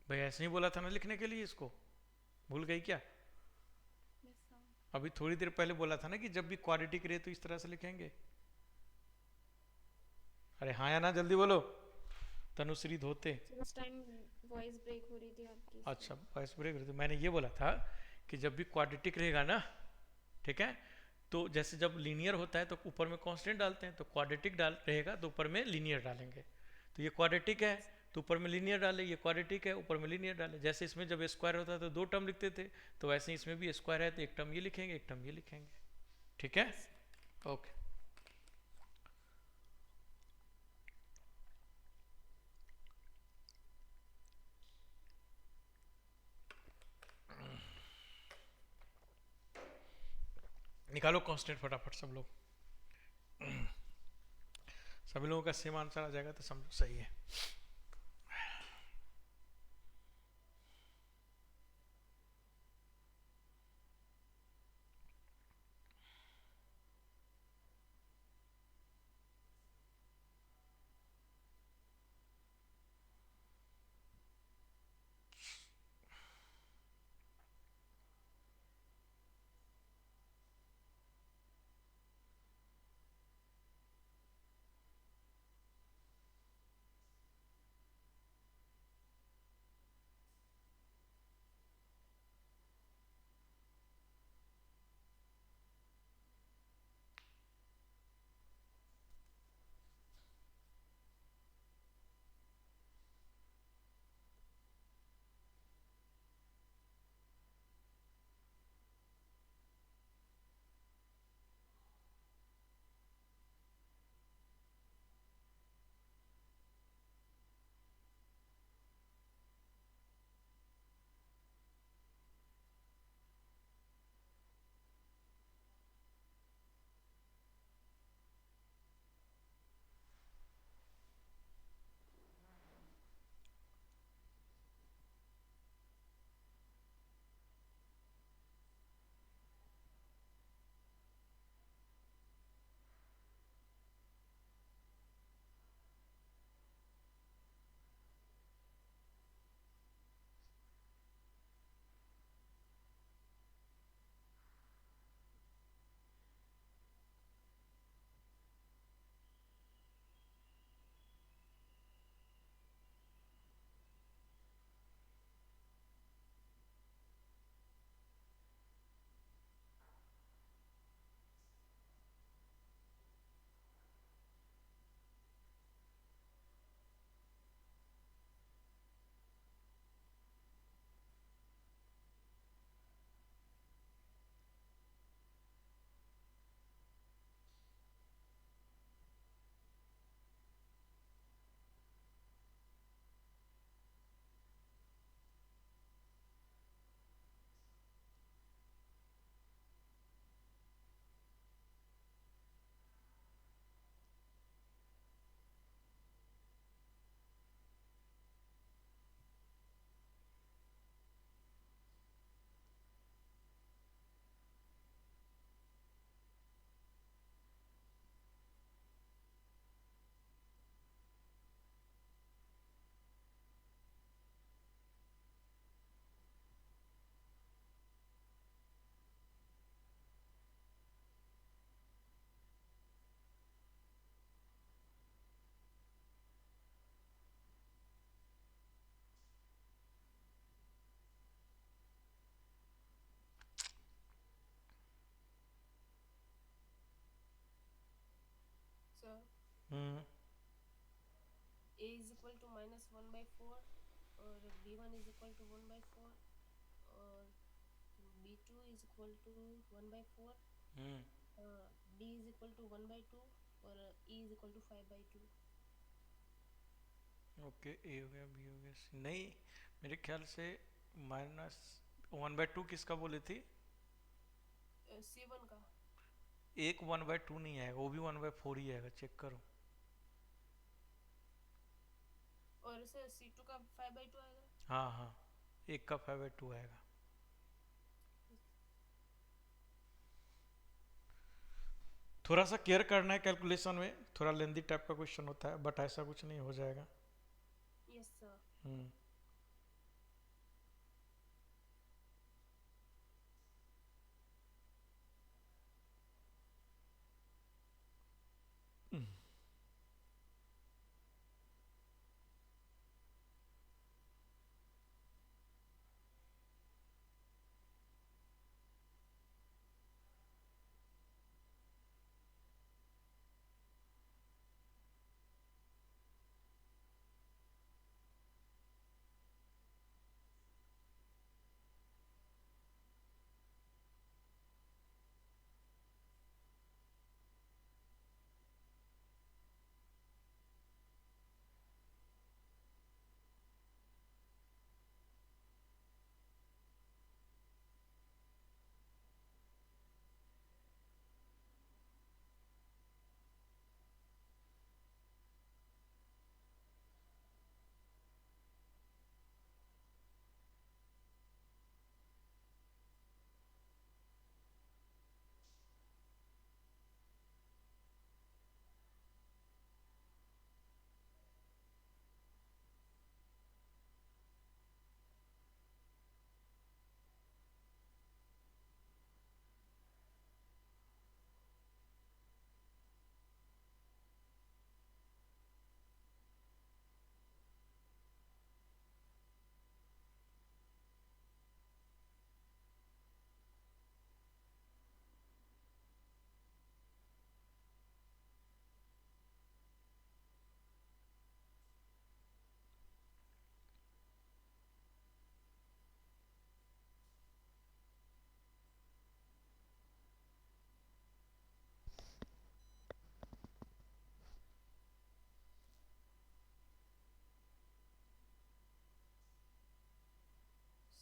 भाई ऐसे ही बोला था ना लिखने के लिए, इसको भूल गई क्या। Yes, sir. अभी थोड़ी देर पहले बोला था ना कि जब भी क्वाड्रेटिक रहे तो इस तरह से लिखेंगे। अरे हाँ या ना, जल्दी बोलो। तनुश्री धोते। सर उस टाइम वॉइस ब्रेक हो रही थी आपकी। अच्छा वॉइस ब्रेक रही थी, मैंने ये बोला था कि जब भी क्वाड्रेटिक रहेगा ना, ठीक है, तो जैसे जब लीनियर होता है तो ऊपर में कांस्टेंट डालते हैं, तो क्वाड्रेटिक डाल रहेगा तो ऊपर में लीनियर डालेंगे। तो ये क्वाड्रेटिक है तो ऊपर में लीनियर डाले, ये क्वाड्रेटिक है ऊपर में लीनियर डाले। जैसे इसमें जब स्क्वायर होता है तो 2 टर्म लिखते थे, तो वैसे ही इसमें भी स्क्वायर है तो 1 टर्म ये लिखेंगे, 1 टर्म ये लिखेंगे, ठीक है, ओके। निकालो कांस्टेंट फटाफट सब लोग, सभी लोगों का सेम आंसर आ जाएगा तो समझो सही है। हम्म A is equal to minus 1 by 4 और B1 is equal to 1 by 4 और B2 is equal to 1 by 4 hmm D is equal to 1 by 2 और E is equal to 5 by 2. Okay, ए हो गया, बी हो गया, सी नहीं, मेरे ख्याल से -1/2 किसका बोले थी? C1 का एक 1/2 नहीं आएगा, वो भी 1/4 ही आएगा, चेक करो। और इसे C2 का 5 by 2 आएगा. हाँ हाँ, एक का 5/2 आएगा। थोड़ा सा केयर करना है कैलकुलेशन में, थोड़ा लेंदी टाइप का क्वेश्चन होता है, बट ऐसा कुछ नहीं, हो जाएगा। Yes sir. हम्म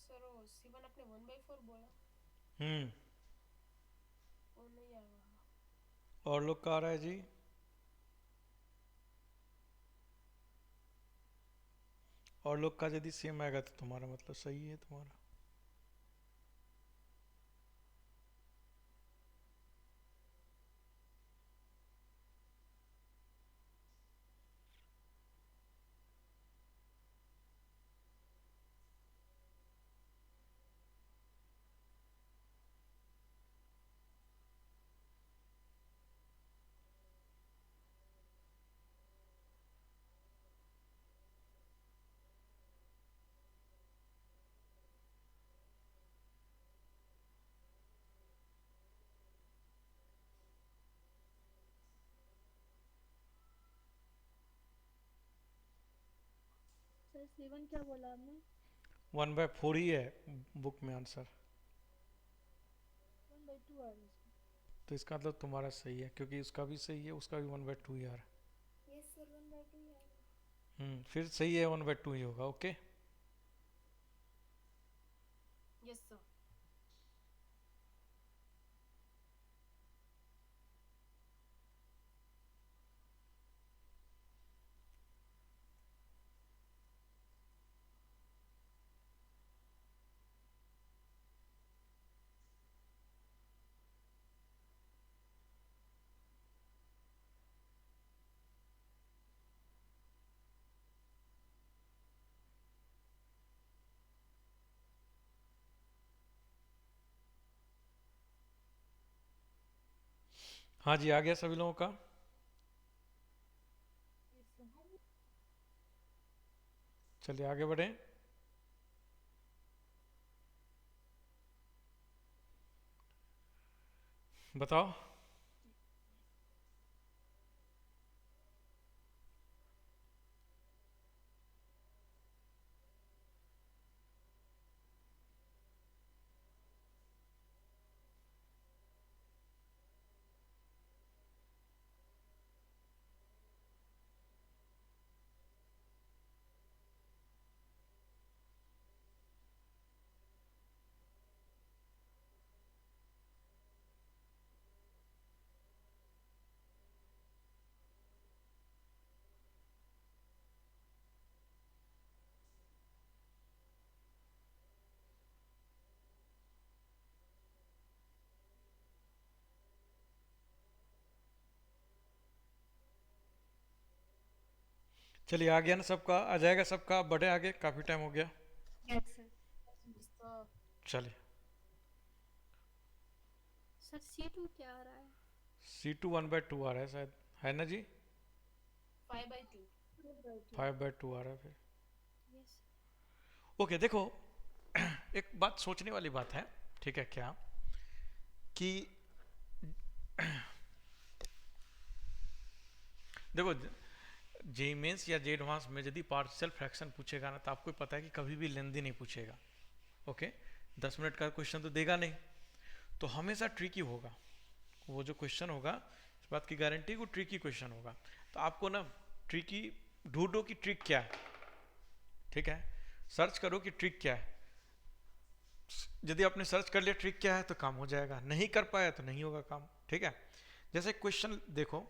सर वो C1 आपने 1 by 4 बोला, हम्म वो नहीं आएगा. और लोग का आ रहा है जी? और लोग का यदि सेम आएगा तो तुम्हारा मतलब सही है तुम्हारा। सर C1 क्या बोला आपने? 1/4 ही है बुक में आंसर, 1 by 2 आ रहा है इसमें। तो इसका मतलब तुम्हारा सही है, क्योंकि उसका भी सही है, उसका भी 1/2 ही आ रहा है। Yes sir, 1 by 2 ही आएगा. फिर सही है, 1/2 ही होगा। Okay, Yes sir. हाँ जी, आ गया सभी लोगों का? चलिए आगे बढ़े। बताओ। चलिए आ गया ना सबका, आ जाएगा सबका, आप बढ़े आगे, काफ़ी टाइम हो गया। Yes sir. सर चलिए सर C2 क्या आ रहा है? C2 1/2 आ रहा है शायद, है ना जी? 5/2 5/2 आ रहा है फिर। यस। ओके देखो, एक बात सोचने वाली बात है, ठीक है क्या, कि देखो जे मेंस या जे एडवांस में यदि पार्शियल फ्रैक्शन पूछेगा ना, तो आपको पता है कि कभी भी लेंदी नहीं पूछेगा। ओके 10 मिनट का क्वेश्चन तो देगा नहीं, तो हमेशा ट्रिकी होगा वो जो क्वेश्चन होगा, इस बात की गारंटी, वो ट्रिकी क्वेश्चन होगा। तो आपको ना ट्रिकी ढूंढो कि ट्रिक क्या है, ठीक है, सर्च करो कि ट्रिक क्या है। यदि आपने सर्च कर लिया ट्रिक क्या है तो काम हो जाएगा, नहीं कर पाया तो नहीं होगा काम, ठीक है। जैसे क्वेश्चन देखो,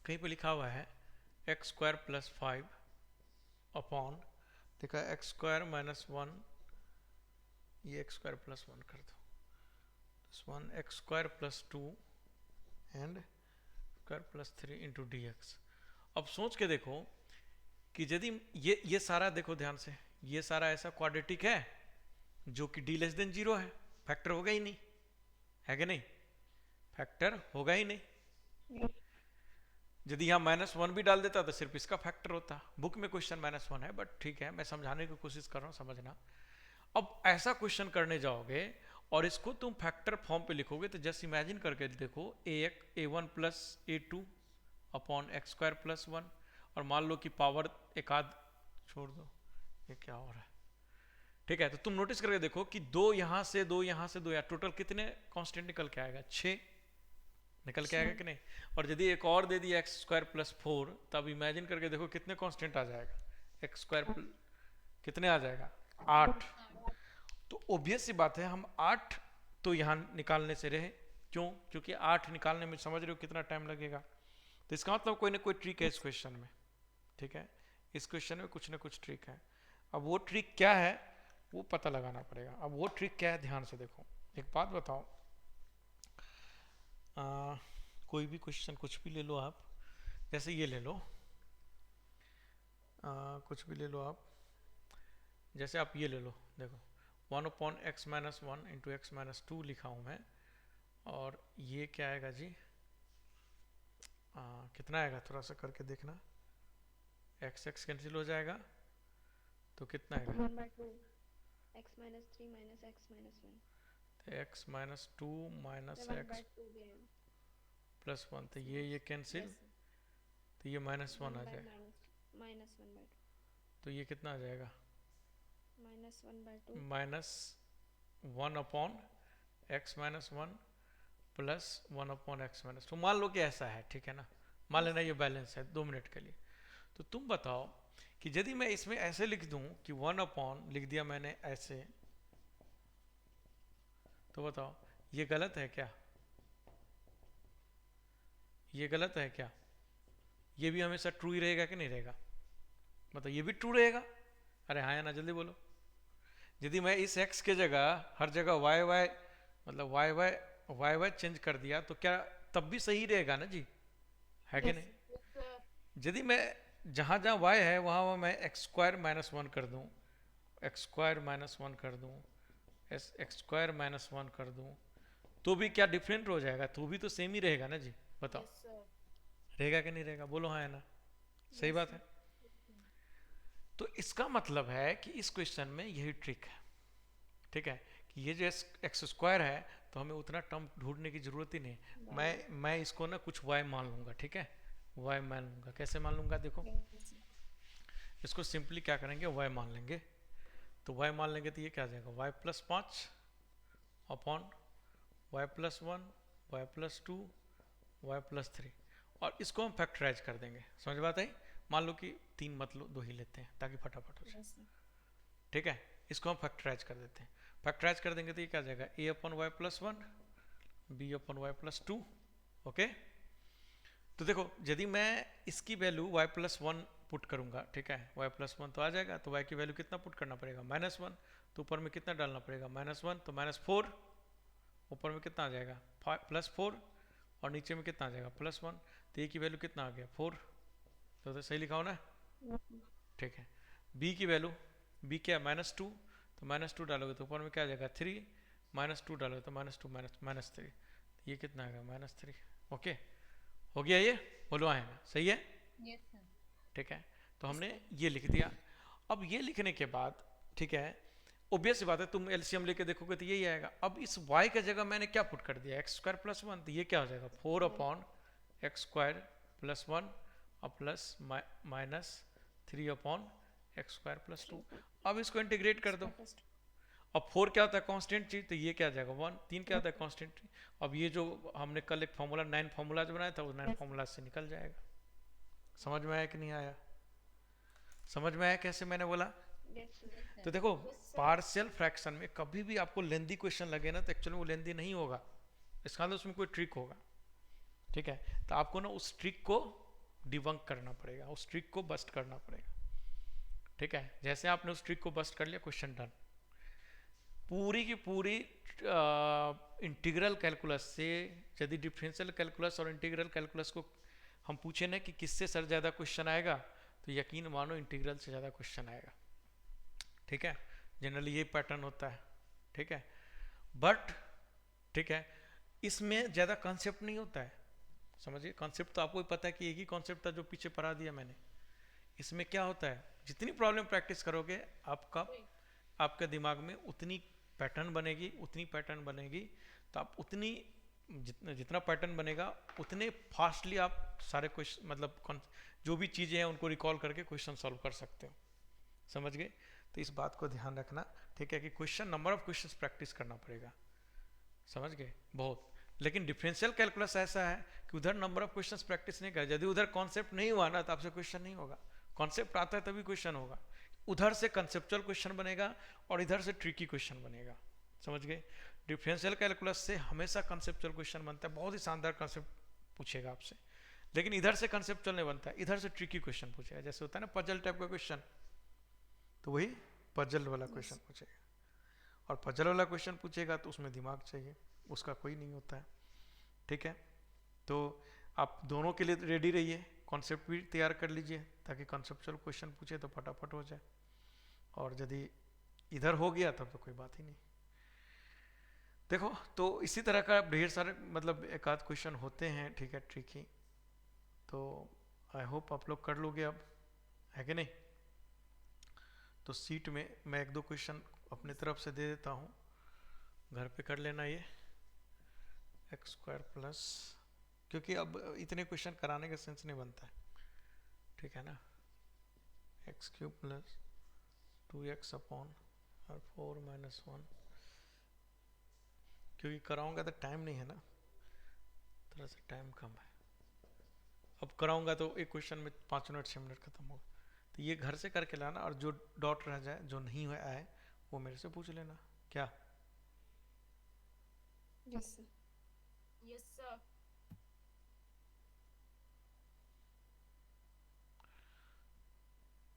कहीं पे लिखा हुआ है x² + 5 अपॉन, देखा x² - 1, ये x² + 1 कर दो, this one x² + 2 and square + 3 into dx। अब सोच के देखो कि यदि ये सारा देखो ध्यान से, ये सारा ऐसा क्वाड्रेटिक है जो कि d < 0 है, फैक्टर होगा ही नहीं, है कि नहीं, फैक्टर होगा ही नहीं। यदि यहाँ -1 भी डाल देता तो सिर्फ इसका फैक्टर होता। बुक में क्वेश्चन -1 है, बट ठीक है, मैं समझाने की कोशिश कर रहा हूँ, समझना। अब ऐसा क्वेश्चन करने जाओगे और इसको तुम फैक्टर फॉर्म पे लिखोगे, तो जस्ट इमेजिन करके देखो, a1 + a2 अपॉन x² + 1, और मान लो कि पावर एक आध छोड़ दो, ये क्या हो रहा है, ठीक है। तो तुम नोटिस करके देखो कि 2 यहाँ से 2 यहाँ से 2, या टोटल कितने कांस्टेंट निकल के आएगा, 6 निकल के आएगा कि नहीं। और यदि एक और दे दिया x² + 4, तब इमेजिन करके देखो कितने कांस्टेंट आ जाएगा, x² कितने आ जाएगा, 8। तो ऑब्वियस सी बात है, हम 8 तो यहाँ निकालने से रहे, क्यों, क्योंकि 8 निकालने में समझ रहे हो कितना टाइम लगेगा। तो इसका मतलब कोई ना कोई ट्रिक है इस क्वेश्चन में, ठीक है, इस क्वेश्चन में कुछ ना कुछ ट्रिक है। अब वो ट्रिक क्या है वो पता लगाना पड़ेगा। अब वो ट्रिक क्या है, ध्यान से देखो। एक बात बताओ, कोई भी क्वेश्चन कुछ भी ले लो आप, जैसे ये ले लो, कुछ भी ले लो आप, जैसे आप ये ले लो, देखो 1/x - 1 इंटू x - 2 लिखा हूँ मैं, और ये क्या आएगा जी, कितना आएगा, थोड़ा सा करके देखना, x कैंसिल हो जाएगा तो कितना आएगा, 1/2 x - 3 - x - 1 x - 2 - x + 1, तो ये कैंसिल, तो ये -1 आ जाएगा, -1/2 तो ये कितना आ जाएगा, -1/2 -1/x - 1 + 1/x - 2। मान लो कि ऐसा है, ठीक है ना, मान लेना ये बैलेंस है 2 मिनट के लिए। तो तुम बताओ कि यदि मैं इसमें ऐसे लिख दूं कि 1/ लिख दिया मैंने ऐसे, तो बताओ ये गलत है क्या, ये गलत है क्या, ये भी हमेशा ट्रू ही रहेगा कि नहीं रहेगा, मतलब ये भी ट्रू रहेगा। अरे हाँ या ना, जल्दी बोलो। यदि मैं इस x के जगह हर जगह y मतलब y चेंज कर दिया, तो क्या तब भी सही रहेगा ना जी, है कि नहीं। यदि मैं जहाँ जहाँ y है वहाँ मैं x² - 1 कर दूँ, x² - 1 कर दूँ, x² - 1 कर दूँ, तो भी क्या डिफरेंट हो जाएगा, तो भी तो सेम ही रहेगा ना जी, बताओ रहेगा कि नहीं रहेगा, बोलो हाँ या ना, सही बात है। तो इसका मतलब है कि इस क्वेश्चन में यही ट्रिक है, ठीक है, कि ये जो x² है तो हमें उतना टर्म ढूंढने की जरूरत ही नहीं। मैं इसको ना कुछ y मान लूंगा, ठीक है, y मान लूंगा। कैसे मान लूंगा, देखो इसको सिंपली क्या करेंगे, y मान लेंगे। तो y मान लेंगे तो ये क्या आ जाएगा, y + 5 upon y + 1 y + 2 y + 3, और इसको हम फैक्टराइज कर देंगे। समझ बात आई। मान लो कि 3 मत लो, 2 ही लेते हैं ताकि फटाफट हो जाए, ठीक है। इसको हम फैक्टराइज कर देते हैं, फैक्टराइज कर देंगे तो ये क्या आ जाएगा, a/y + 1 b/y + 2। ओके, तो देखो यदि मैं इसकी वैल्यू y + 1 पुट करूंगा, ठीक है, y + 1 तो आ जाएगा, तो y की वैल्यू कितना पुट करना पड़ेगा, -1, तो ऊपर में कितना डालना पड़ेगा, -1, तो -4, ऊपर में कितना आ जाएगा, +4, और नीचे में कितना आ जाएगा, +1, तो ये की वैल्यू कितना आ गया, 4। तो सही लिखा हो ना, ठीक है। b की वैल्यू, b क्या है -2, तो -2 डालोगे तो ऊपर में क्या आ जाएगा 3, -2 डालोगे तो -2 -3, ये कितना आएगा -3। ओके, हो गया ये, बोलो आएगा, सही है। Yes, sir. ठीक है, तो हमने ये लिख दिया। अब ये लिखने के बाद ठीक है, ऑब्वियस सी बात है, तुम एलसीएम लेके देखोगे तो यही आएगा। अब इस y का जगह मैंने क्या पुट कर दिया, x² + 1, तो ये क्या हो जाएगा 4/x² + 1 और प्लस -3/x² + 2। अब इसको इंटीग्रेट कर दो। अब 4 क्या होता है कांस्टेंट चीज, तो ये क्या आ जाएगा 1, 3 क्या होता है कांस्टेंट। अब ये जो हमने कल एक फॉर्मूला 9 फॉर्मूला जो बनाया था, वो 9 फॉर्मूला से निकल जाएगा। समझ में आया कि नहीं आया? समझ में आया कैसे मैंने बोला? तो देखो पार्शियल फ्रैक्शन में कभी भी आपको लेंदी क्वेश्चन लगे ना, तो एक्चुअली वो लेंदी नहीं होगा, इसका मतलब उसमें कोई ट्रिक होगा। ठीक है, तो आपको ना उस ट्रिक को डिबंक करना पड़ेगा, उस ट्रिक को बस्ट करना पड़ेगा। ठीक है, जैसे आपने उस ट्रिक को बस्ट कर लिया, क्वेश्चन डन। पूरी की पूरी इंटीग्रल कैलकुलस से, यदि डिफरेंशियल कैलकुलस और इंटीग्रल कैलकुलस को हम पूछे ना कि किससे सर ज़्यादा क्वेश्चन आएगा, तो यकीन मानो इंटीग्रल से ज़्यादा क्वेश्चन आएगा। ठीक है, जनरली ये पैटर्न होता है। ठीक है, बट ठीक है, इसमें ज़्यादा कॉन्सेप्ट नहीं होता है, समझिए। कॉन्सेप्ट तो आपको ही पता है कि एक ही कॉन्सेप्ट था जो पीछे पढ़ा दिया मैंने। इसमें क्या होता है, जितनी प्रॉब्लम प्रैक्टिस करोगे आपके दिमाग में उतनी पैटर्न बनेगी, तो आप उतनी जितना पैटर्न बनेगा उतने फास्टली आप सारे क्वेश्चन मतलब जो भी चीज़ें हैं उनको रिकॉल करके क्वेश्चन सॉल्व कर सकते हो। समझ गए? तो इस बात को ध्यान रखना, ठीक है, कि question number of questions practice करना पड़ेगा। समझ गए? बहुत। लेकिन डिफरेंशियल कैलकुलस ऐसा है कि उधर नंबर ऑफ क्वेश्चंस प्रैक्टिस नहीं कर, यदि उधर कॉन्सेप्ट नहीं हुआ ना तो आपसे क्वेश्चन नहीं होगा। कॉन्सेप्ट आता है तभी क्वेश्चन होगा, उधर से कंसेप्चुअल क्वेश्चन बनेगा और इधर से ट्रिकी क्वेश्चन बनेगा। समझ गए? डिफरेंशियल कैलकुलस से हमेशा कंसेप्चुअल क्वेश्चन बनता है, बहुत ही शानदार कंसेप्ट पूछेगा आपसे। लेकिन इधर से कंसेप्चुअल नहीं बनता है, इधर से ट्रिकी क्वेश्चन पूछेगा। जैसे होता है ना पजल टाइप का क्वेश्चन, तो वही पजल वाला क्वेश्चन पूछेगा। और पजल वाला क्वेश्चन पूछेगा तो उसमें दिमाग चाहिए, उसका कोई नहीं होता है। ठीक है, तो आप दोनों के लिए रेडी रहिए, कॉन्सेप्ट भी तैयार कर लीजिए ताकि कॉन्सेप्चुअल क्वेश्चन पूछे तो फटाफट हो जाए। और यदि इधर हो गया तब तो कोई बात ही नहीं। देखो, तो इसी तरह का ढेर सारे मतलब एक आध क्वेश्चन होते हैं, ठीक है, ट्रिकी। तो आई होप आप लोग कर लोगे अब, है कि नहीं? तो सीट में मैं एक दो क्वेश्चन अपने तरफ से दे देता हूँ, घर पे कर लेना ये x²+, क्योंकि अब इतने क्वेश्चन कराने का सेंस नहीं बनता है। ठीक है ना, x³ + 2x/4 - 1, क्योंकि कराऊंगा तो टाइम नहीं है ना, तरह से टाइम कम है। अब कराऊंगा तो एक क्वेश्चन में 5 मिनट 6 मिनट खत्म होगा। तो ये घर से करके लाना, और जो डॉट रह जाए, जो नहीं हुआ है, वो मेरे से पूछ लेना। क्या? Yes sir. Yes sir.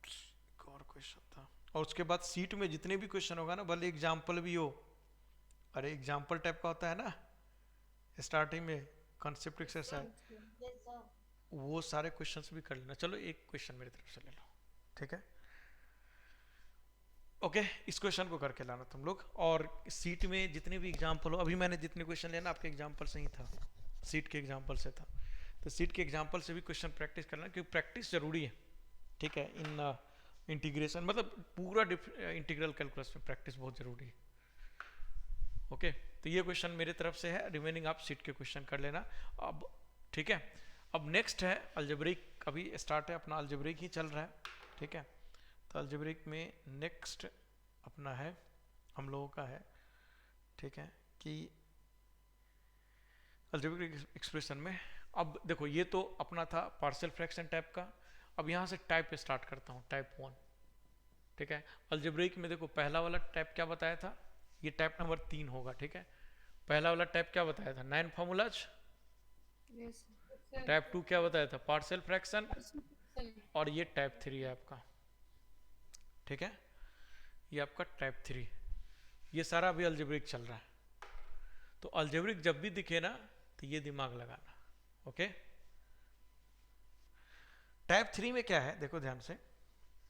एक और क्वेश्चन था, और उसके बाद सीट में जितने भी क्वेश्चन होगा ना, भले एग्जाम्पल भी हो, अरे एग्जाम्पल टाइप का होता है ना स्टार्टिंग में कॉन्सेप्ट एक्सरसाइज, वो सारे क्वेश्चंस भी कर लेना। चलो एक क्वेश्चन मेरी तरफ से ले लो, ठीक है? ओके, इस क्वेश्चन को करके लाना तुम लोग। और सीट में जितने भी एग्जाम्पल हो, अभी मैंने जितने क्वेश्चन लेना आपके एग्जाम्पल से ही था, सीट के एग्जाम्पल से था, तो सीट के एग्जाम्पल से भी क्वेश्चन प्रैक्टिस करना, क्योंकि प्रैक्टिस जरूरी है। ठीक है, इन इंटीग्रेशन मतलब पूरा इंटीग्रल कैलकुलस में प्रैक्टिस बहुत जरूरी है। ओके, तो ये क्वेश्चन मेरे तरफ से है, रिमेनिंग आप सीट के क्वेश्चन कर लेना अब। ठीक है, अब नेक्स्ट है अलजेब्रिक, अभी स्टार्ट है अपना, अलजेब्रिक ही चल रहा है। ठीक है, तो अलजेब्रिक में नेक्स्ट अपना है हम लोगों का है, ठीक है, कि अलजेब्रिक एक्सप्रेशन में, अब देखो ये तो अपना था पार्शियल फ्रैक्शन टाइप का। अब यहाँ से टाइप पे स्टार्ट करता हूँ, टाइप 1। ठीक है, अलजेब्रिक में देखो पहला वाला टाइप क्या बताया था, ये टाइप नंबर 3 होगा। ठीक है, पहला वाला टाइप क्या बताया था, 9 फॉर्मूलाज। यस टाइप 2 क्या बताया था, पार्शियल फ्रैक्शन। और ये टाइप 3 है आपका। ठीक है, ये आपका टाइप 3, ये सारा अभी अलजेब्रिक चल रहा है। तो अलजेब्रिक जब भी दिखे ना तो ये दिमाग लगाना। ओके, टाइप 3 में क्या है देखो ध्यान से,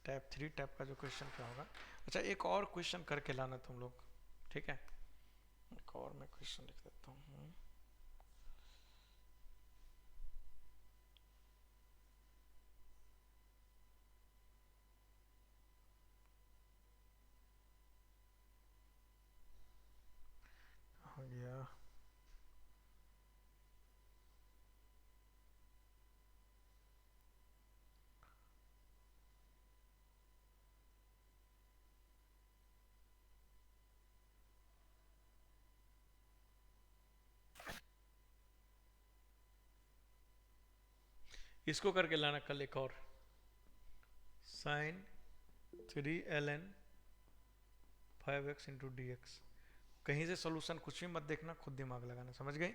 टाइप 3 टाइप का जो क्वेश्चन क्या होगा। अच्छा एक और क्वेश्चन करके लाना तुम लोग, ठीक है, एक और मैं क्वेश्चन लिख देता हूँ। हो गया, इसको करके लाना कल एक और, sign 3ln 5x into D x. कहीं से सोल्यूशन कुछ भी मत देखना, खुद दिमाग लगाना, समझ गए?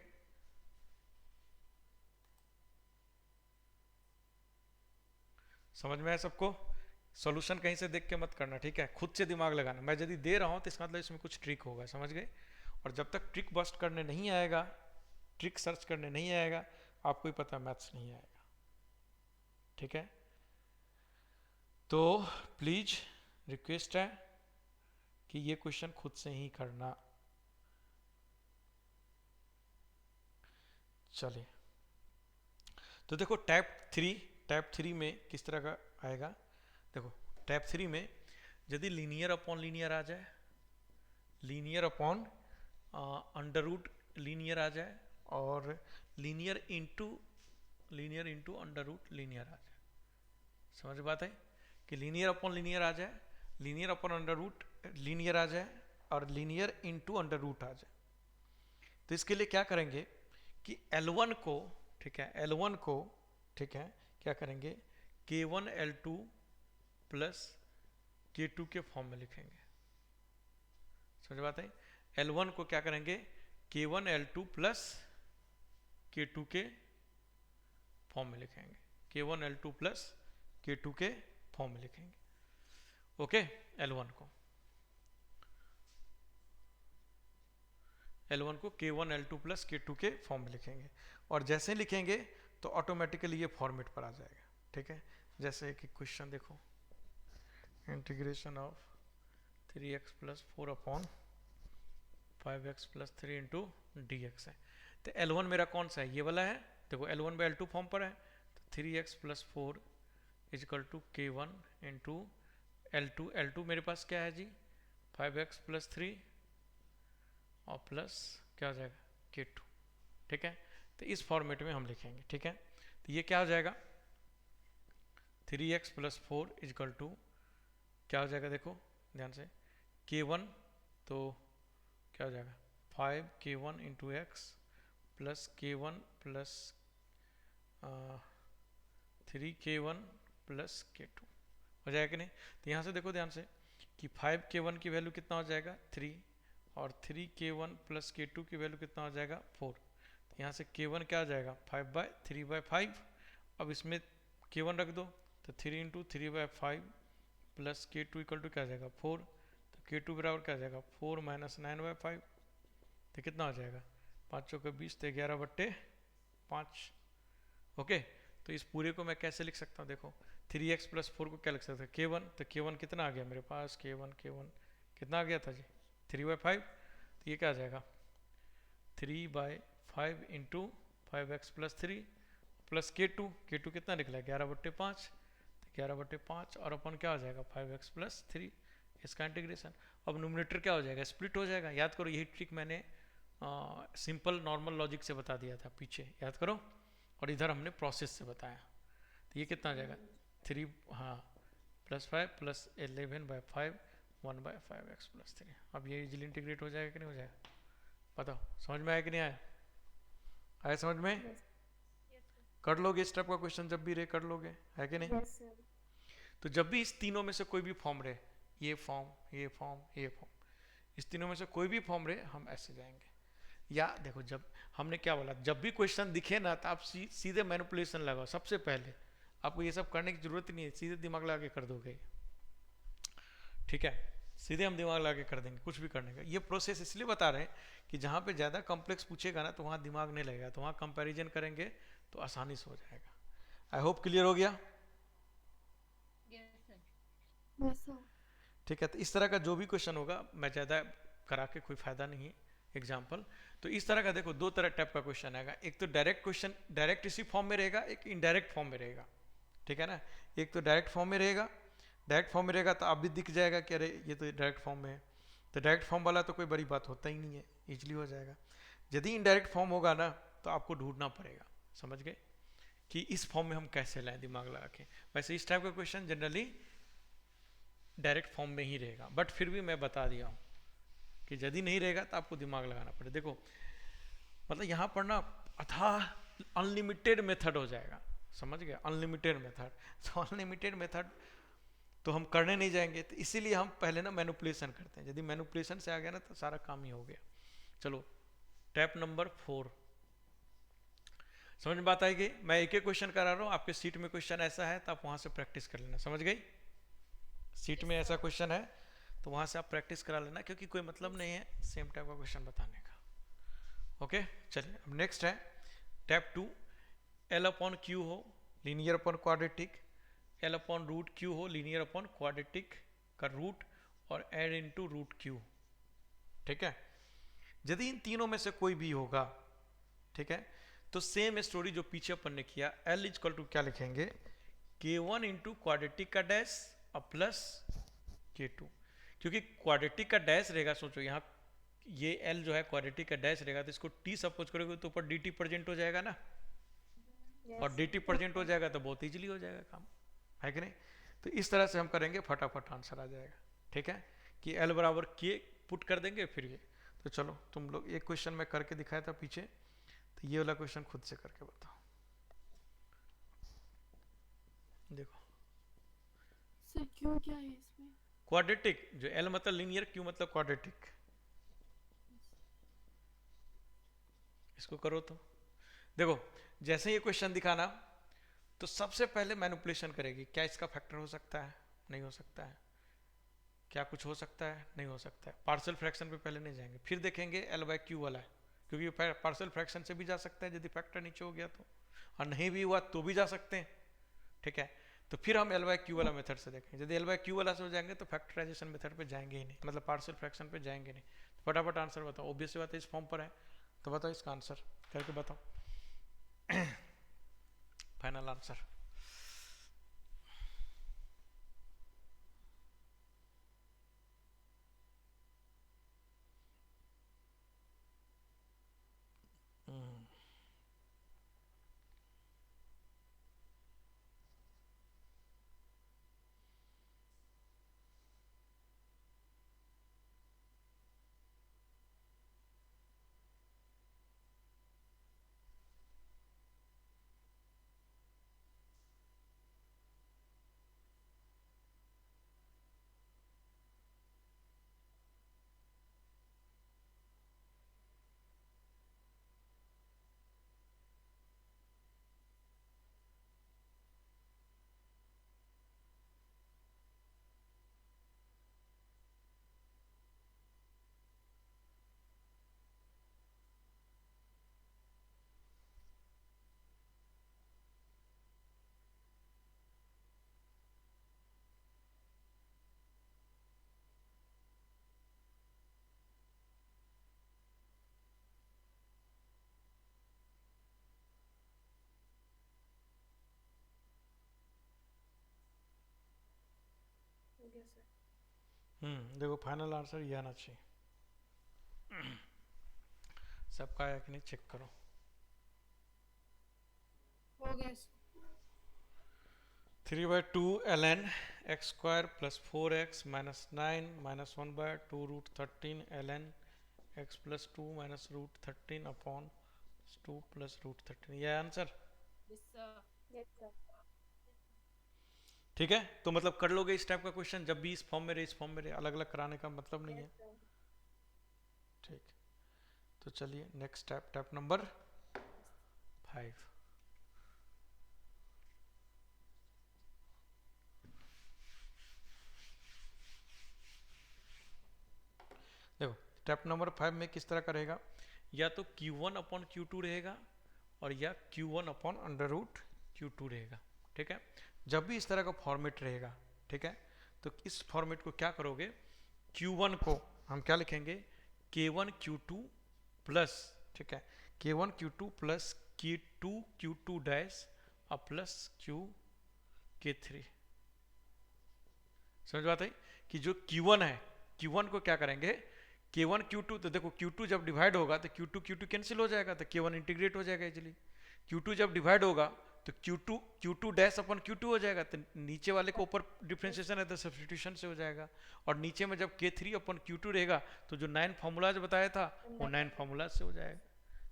समझ में आया सबको? सॉल्यूशन कहीं से देख के मत करना, ठीक है, खुद से दिमाग लगाना। मैं यदि दे रहा हूं तो इसका मतलब इसमें कुछ ट्रिक होगा, समझ गए? और जब तक ट्रिक बस्ट करने नहीं आएगा, ट्रिक सर्च करने नहीं आएगा, आपको ही पता मैथ्स नहीं आएगा, ठीक है? तो प्लीज रिक्वेस्ट है कि ये क्वेश्चन खुद से ही करना। चलिए, तो देखो टाइप थ्री में किस तरह का आएगा। देखो टाइप 3 में यदि लीनियर अपॉन लीनियर आ जाए, linear upon under root linear आ जाए, और linear into under root linear आ जाए, समझ बात है? कि लीनियर अपॉन लीनियर आ जाए, linear upon under root linear आ जाए, और लीनियर इंटू अंडर रूट आ जाए। तो इसके लिए क्या करेंगे कि L1 को, ठीक है, L1 को, ठीक है, क्या करेंगे, K1 L2 प्लस K2 के फॉर्म में लिखेंगे, समझ बात है? L1 को क्या करेंगे, K1 L2 प्लस K2 के फॉर्म में लिखेंगे, K1 L2 प्लस K2 के फॉर्म में लिखेंगे, ओके। L1 को K1 L2 प्लस K2 के फॉर्म में लिखेंगे, और जैसे लिखेंगे तो ऑटोमेटिकली ये फॉर्मेट पर आ जाएगा, ठीक है। जैसे कि क्वेश्चन देखो, integration of 3x plus 4 upon 5x plus 3 into D x है। तो L1 मेरा कौन सा है, ये वाला है। देखो L1 बाई L2 फॉर्म पर है, तो 3x plus 4 is equal to K1 into L2 मेरे पास क्या है जी, 5x प्लस 3 और प्लस क्या हो जाएगा, K2, ठीक है। तो इस फॉर्मेट में हम लिखेंगे, ठीक है। तो ये क्या हो जाएगा, 3x प्लस 4 इजकल टू क्या हो जाएगा, देखो ध्यान से, K1 तो क्या हो जाएगा 5K1 into x plus K1 plus 3K1 plus K2 हो जाएगा कि नहीं। तो यहाँ से देखो ध्यान से कि 5K1 की वैल्यू कितना हो जाएगा 3, और 3K1 प्लस K2 की वैल्यू कितना हो जाएगा 4। तो यहाँ से K1 क्या आ जाएगा 5/3/5। अब इसमें K1 रख दो, तो 3 into 3/5 plus K2 equal to क्या आ जाएगा 4। तो K2 बराबर क्या आ जाएगा 4 माइनस 9/5। तो कितना हो जाएगा 5 चौके 20, तो 11/5। ओके, तो इस पूरे को मैं कैसे लिख सकता हूँ, देखो 3x प्लस 4 को क्या लिख सकते हैं K1। तो K1 कितना आ गया मेरे पास, K1 कितना आ गया था जी 3/5। तो ये क्या आ जाएगा 3/5 into 5x plus 3 plus K2 कितना निकला 11/5। तो 11/5 और अपन क्या हो जाएगा 5x प्लस 3, इसका इंटीग्रेशन। अब न्यूमरेटर क्या हो जाएगा, स्प्लिट हो जाएगा। याद करो यही ट्रिक मैंने सिंपल नॉर्मल लॉजिक से बता दिया था पीछे, याद करो, और इधर हमने प्रोसेस से बताया। तो ये कितना आ जाएगा 3 हाँ प्लस 5 प्लस 11/5 1/5x प्लस 3। अब ये इजीली इंटीग्रेट हो जाएगा कि नहीं हो जाएगा, बताओ समझ में आया कि नहीं आया, आया समझ में? कर लोगे इस टाइप का क्वेश्चन जब भी रहे, कर लोगे, है कि नहीं? तो जब भी इस तीनों में से कोई भी फॉर्म रहे, ये फॉर्म ये फॉर्म ये फॉर्म, इस तीनों में से कोई भी फॉर्म रहे, हम ऐसे जाएंगे। या देखो जब हमने क्या बोला, जब भी क्वेश्चन दिखे ना तो आप सीधे मैनिपुलेशन लगाओ। सबसे पहले आपको ये सब करने की जरूरत ही नहीं है, सीधे दिमाग लगा के कर दोगे, ठीक है। सीधे हम दिमाग लगा के कर देंगे कुछ भी करने का। ये प्रोसेस इसलिए बता रहे हैं कि जहाँ पे ज़्यादा कॉम्प्लेक्स पूछेगा ना तो वहाँ दिमाग नहीं लगेगा, तो वहाँ कंपैरिजन करेंगे तो आसानी से हो जाएगा। आई होप क्लियर हो गया। Yes, sir. वैसा ठीक है, तो इस तरह का जो भी क्वेश्चन होगा, मैं ज़्यादा करा के कोई फायदा नहीं है एग्जाम्पल। तो इस तरह का देखो दो तरह टाइप का क्वेश्चन आएगा, एक तो डायरेक्ट क्वेश्चन डायरेक्ट इसी फॉर्म में रहेगा, एक इनडायरेक्ट फॉर्म में रहेगा, ठीक है ना। एक तो डायरेक्ट फॉर्म में रहेगा, डायरेक्ट फॉर्म में रहेगा तो आप भी दिख जाएगा कि अरे ये तो डायरेक्ट फॉर्म में है, तो डायरेक्ट फॉर्म वाला तो कोई बड़ी बात होता ही नहीं है, इजली हो जाएगा। यदि इनडायरेक्ट फॉर्म होगा ना तो आपको ढूंढना पड़ेगा, समझ गए, कि इस फॉर्म में हम कैसे लाएं दिमाग लगा के। वैसे इस टाइप का क्वेश्चन जनरली डायरेक्ट फॉर्म में ही रहेगा, बट फिर भी मैं बता दिया हूँ कि यदि नहीं रहेगा तो आपको दिमाग लगाना पड़ेगा। देखो मतलब यहाँ पर ना अथाह अनलिमिटेड मेथड हो जाएगा, समझ गए, अनलिमिटेड मेथड। तो अनलिमिटेड मेथड तो हम करने नहीं जाएंगे, तो इसीलिए हम पहले ना मैनिपुलेशन करते हैं। यदि मैनिपुलेशन से आ गया ना तो सारा काम ही हो गया। चलो टैप नंबर 4, समझ में बात आएगी। मैं एक एक क्वेश्चन करा रहा हूँ, आपके सीट में क्वेश्चन ऐसा है तो आप वहां से प्रैक्टिस कर लेना, समझ गई। सीट में ऐसा क्वेश्चन है तो वहां से आप प्रैक्टिस करा लेना, क्योंकि कोई मतलब नहीं है सेम टाइप का क्वेश्चन बताने का। ओके चलिए, अब नेक्स्ट है टैप 2, एल अपॉन क्यू हो linear upon quadratic, L upon root Q हो लीनियर अपॉन क्वाड्रेटिक का रूट, और एड इनटू रूट क्यू, ठीक है। यदि इन तीनों में से कोई भी होगा, ठीक है, तो सेम स्टोरी जो पीछे अपन ने किया, एल इक्वल टू क्या लिखेंगे, k1 इंटू क्वाड्रेटिक का डैश और प्लस k2, क्योंकि क्वाड्रेटिक का डैश रहेगा, सोचो यहाँ ये l जो है क्वाड्रेटिक का डैश रहेगा, तो इसको t सपोज करोगे तो ऊपर dt प्रेजेंट हो जाएगा ना, और dt प्रेजेंट हो जाएगा तो बहुत इजीली हो जाएगा काम, है कि नहीं। तो इस तरह से हम करेंगे, फटाफट आंसर आ जाएगा, ठीक है, कि l बराबर k पुट कर देंगे फिर ये। तो चलो तुम लोग एक क्वेश्चन में करके दिखाया था पीछे, तो ये वाला क्वेश्चन खुद से करके बताओ। देखो सर क्यों क्या है इसमें? क्वाड्रेटिक, जो एल मतलब लीनियर, क्यू मतलब क्वाड्रेटिक, इसको करो तो देखो जैसे ये क्वेश्चन दिखाना तो सबसे पहले मैनिपुलेशन करेगी, क्या इसका फैक्टर हो सकता है, नहीं हो सकता है, क्या कुछ हो सकता है, नहीं हो सकता है। पार्शियल फ्रैक्शन पे पहले नहीं जाएंगे, फिर देखेंगे एल बाई क्यू वाला है, क्योंकि पार्शियल फ्रैक्शन से भी जा सकता है यदि फैक्टर नीचे हो गया तो, और नहीं भी हुआ तो भी जा सकते हैं, ठीक है। तो फिर हम एल बाई क्यू वाला मेथड से देखेंगे, यदि एल बाई क्यू वाला से हो जाएंगे तो फैक्टराइजेशन मेथड पे जाएंगे ही नहीं, मतलब पार्शियल फ्रैक्शन पे जाएंगे नहीं। तो फटाफट आंसर बताओ, ऑब्वियस बात है इस फॉर्म पर है, तो बताओ इसका आंसर करके बताओ। फाइनल आंसर हो गया सर। देखो फाइनल आंसर ये आना चाहिए। सबका आया कि नहीं चेक करो। हो गया sir. 3/2 ln x square plus 4x minus 9 minus 1/2 root 13 ln x plus 2 minus root 13 upon 2 plus root 13, ये आंसर ठीक है। तो मतलब कर लोगे इस टाइप का क्वेश्चन जब भी इस फॉर्म में रहे, इस फॉर्म में रहे, अलग अलग कराने का मतलब नहीं है, ठीक। तो चलिए नेक्स्ट टैप, टैप नंबर 5। देखो टैप नंबर 5 में किस तरह का रहेगा, या तो Q1 अपॉन Q2 रहेगा और या Q1 upon under root Q2 रहेगा, ठीक है। जब भी इस तरह का फॉर्मेट रहेगा, ठीक है, तो इस फॉर्मेट को क्या करोगे, Q1 को हम क्या लिखेंगे, K1 Q2 प्लस, ठीक है, K1 Q2 plus K2 Q2 dash और प्लस K3। समझ बात है कि जो Q1 है, Q1 को क्या करेंगे, K1 Q2, तो देखो Q2 जब डिवाइड होगा तो Q2 Q2 कैंसिल हो जाएगा, तो K1 इंटीग्रेट हो जाएगा इजीली। Q2 जब डिवाइड होगा तो Q2 डैश अपन Q2 हो जाएगा, तो नीचे वाले को ऊपर डिफ्रेंशिएशन है तो सब्स्टिट्यूशन से हो जाएगा। और नीचे में जब K3 अपन Q2 रहेगा तो जो 9 फॉर्मूलाज बताया था वो 9 फॉर्मूलाज से हो जाएगा।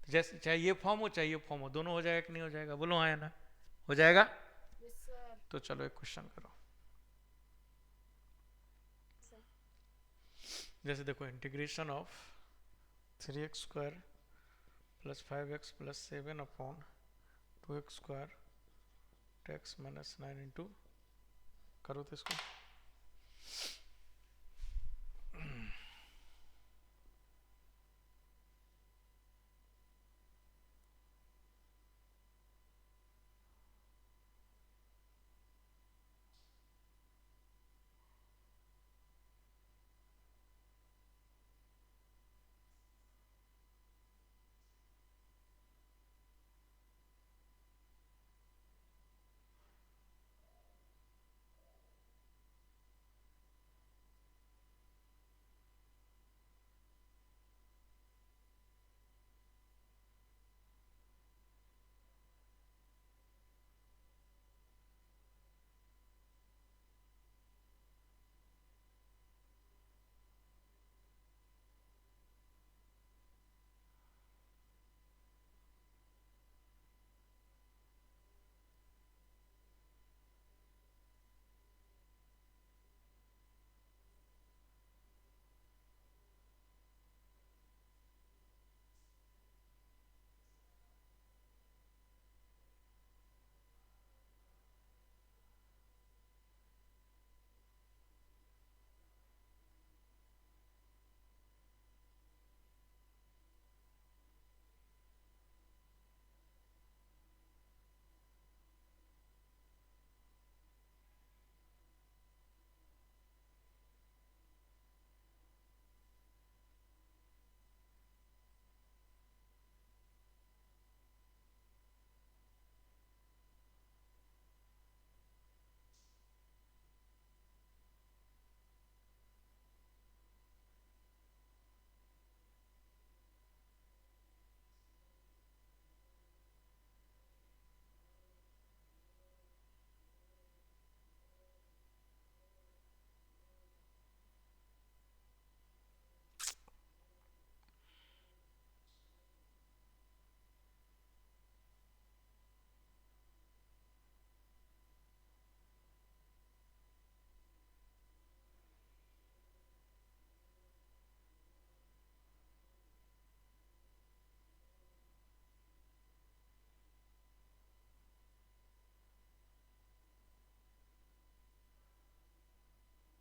तो जैसे चाहे ये फॉर्म हो चाहे ये फॉर्म हो, दोनों हो जाएगा कि नहीं हो जाएगा, बोलो हाँ या ना, हो जाएगा। Yes, sir. तो चलो एक क्वेश्चन करो। Sir. जैसे देखो integration of 3x square plus 5x plus 7 upon 2x square x minus 9 into, करो तो इसको,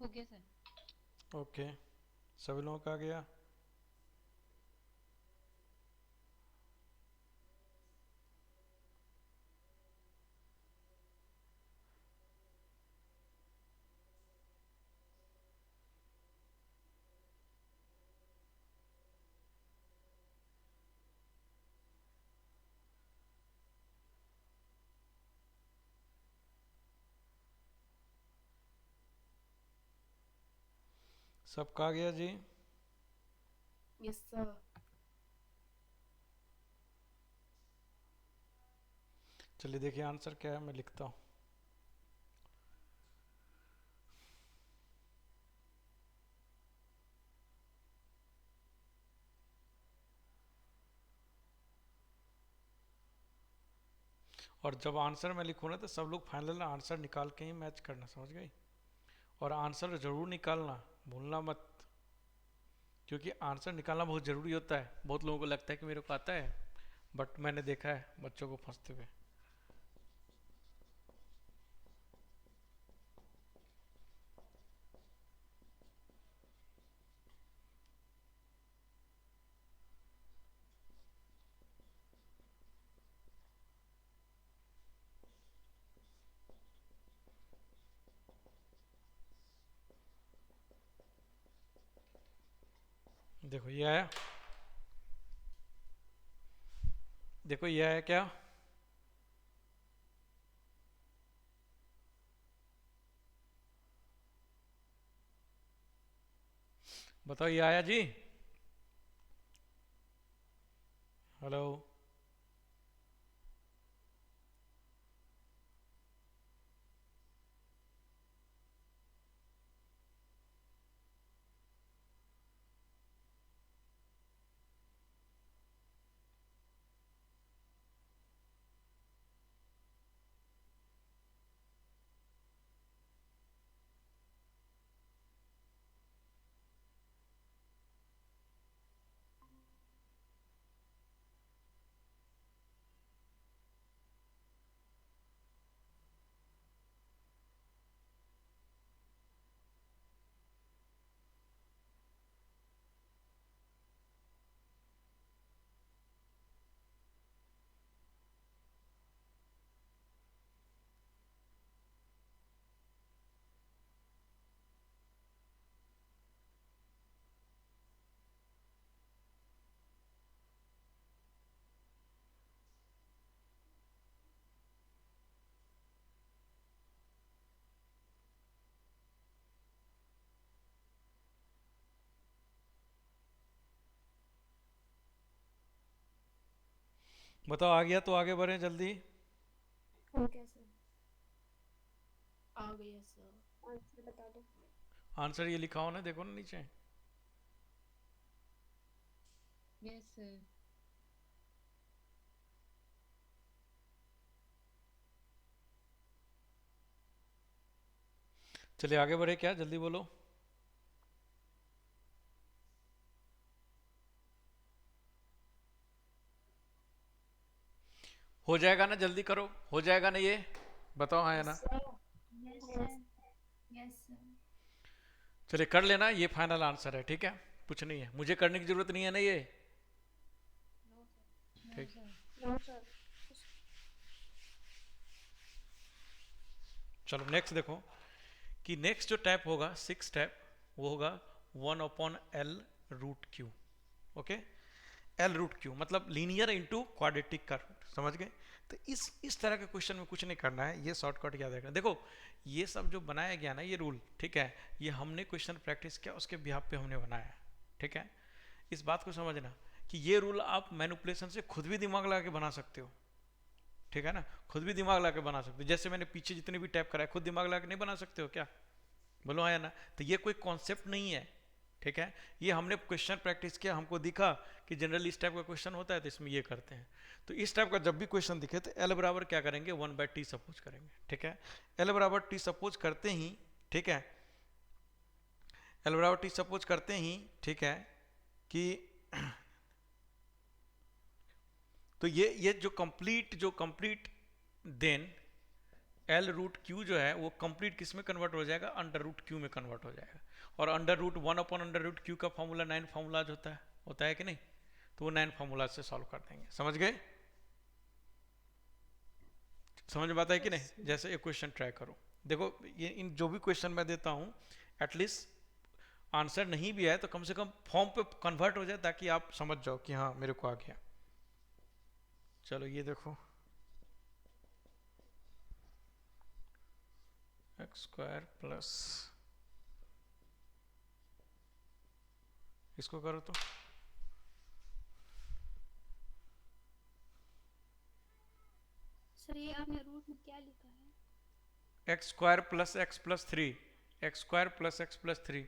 हो गया सर। ओके, सभी लोगों का आ गया। सबका आ गया जी। Yes, sir. चलिए देखिए आंसर क्या है, मैं लिखता हूँ। और जब आंसर मैं लिखूँ ना तो सब लोग फाइनल आंसर निकाल के ही मैच करना, समझ गई। और आंसर ज़रूर निकालना, भूलना मत, क्योंकि आंसर निकालना बहुत ज़रूरी होता है। बहुत लोगों को लगता है कि मेरे को आता है, बट मैंने देखा है बच्चों को फंसते हुए। देखो ये आया, देखो ये आया क्या, बताओ ये आया जी, हेलो। बताओ आ गया तो आगे बढ़े जल्दी। Okay sir. आ गया सर। आंसर बता दो। आंसर ये लिखा हो ना, देखो ना नीचे। Yes sir. चलिए आगे बढ़े, क्या जल्दी बोलो। हो जाएगा ना, जल्दी करो, हो जाएगा ना ये, बताओ हाँ या ना। Yes sir, yes sir. चलिए कर लेना, ये फाइनल आंसर है, ठीक है, कुछ नहीं है, मुझे करने की जरूरत नहीं है ना ये, ठीक। No sir. चलो नेक्स्ट देखो, कि नेक्स्ट जो टाइप होगा, सिक्स टाइप, वो होगा 1/L√Q। ओके, L√Q मतलब लीनियर इंटू क्वाड्रेटिक का रूट, समझ गए। तो इस तरह के क्वेश्चन में कुछ नहीं करना है, ये शॉर्टकट याद रखना। देखो ये सब जो बनाया गया ना, ये रूल, ठीक है, ये हमने क्वेश्चन प्रैक्टिस किया, उसके बिहाफ पे हमने बनाया है, ठीक है। इस बात को समझना कि ये रूल आप मैनिपुलेशन से खुद भी दिमाग लगा के बना सकते हो, ठीक है ना, खुद भी दिमाग लगा के बना सकते हो। जैसे मैंने पीछे जितने भी टाइप कराए, खुद दिमाग लगा के नहीं बना सकते हो क्या, बोलो आया ना। तो ये कोई कॉन्सेप्ट नहीं है, ठीक है, ये हमने क्वेश्चन प्रैक्टिस किया, हमको दिखा कि जनरली इस टाइप का क्वेश्चन होता है तो इसमें ये करते हैं। तो इस टाइप का जब भी क्वेश्चन दिखे तो L बराबर क्या करेंगे, 1/T सपोज करेंगे, ठीक है। L बराबर T सपोज करते ही, ठीक है, L बराबर T सपोज करते ही, ठीक है, कि तो ये जो कंप्लीट देन L√Q जो है वो कंप्लीट किस में कन्वर्ट हो जाएगा, √Q में कन्वर्ट हो जाएगा। और √1/√Q का फॉर्मूला 9 फॉर्मूलाज होता है कि नहीं, तो वो 9 फॉर्मूला से सॉल्व कर देंगे, समझ गए, समझ में आता है कि नहीं। जैसे एक क्वेश्चन ट्राई करो, देखो ये इन जो भी क्वेश्चन मैं देता हूँ, एटलीस्ट आंसर नहीं भी आए तो कम से कम फॉर्म पे कन्वर्ट हो जाए, ताकि आप समझ जाओ कि हाँ मेरे को आ गया। चलो ये देखो, x² प्लस, इसको करो तो सर ये आपने रूट में क्या लिखा है? x² plus x plus 3, x² plus x plus 3।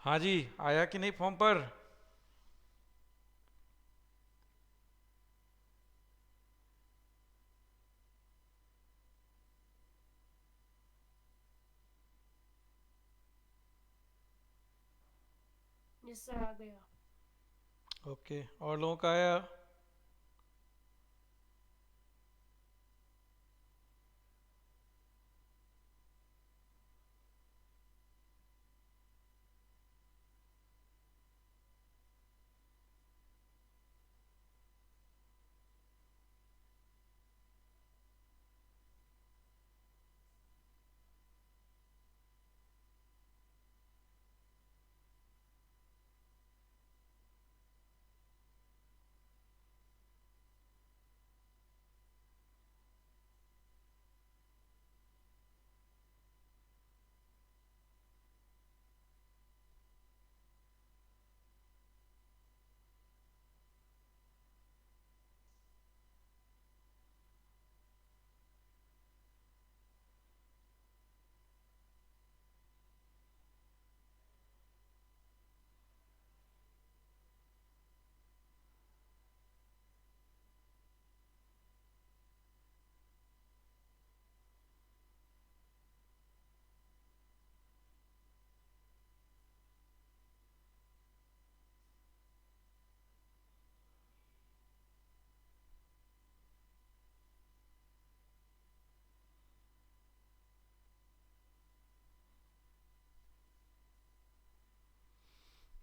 हाँ जी, आया कि नहीं फॉर्म पर? यस सर, आ गया। ओके, और लोगों का आया?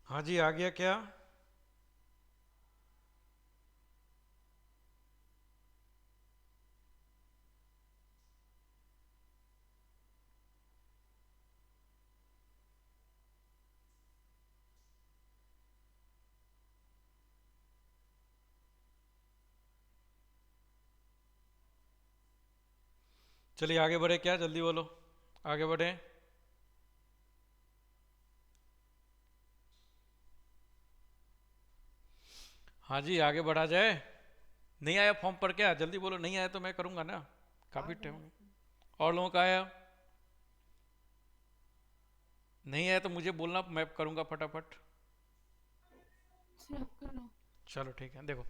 हाँ जी, आ गया क्या? चलिए आगे बढ़े क्या, जल्दी बोलो, आगे बढ़े। हाँ जी, आगे बढ़ा जाए। नहीं आया फॉर्म पर क्या, जल्दी बोलो, नहीं आया तो मैं करूँगा ना, काफ़ी टाइम। और लोगों का आया? नहीं आया तो मुझे बोलना, मैं करूँगा फटाफट। सर आप कर लो। चलो ठीक है, देखो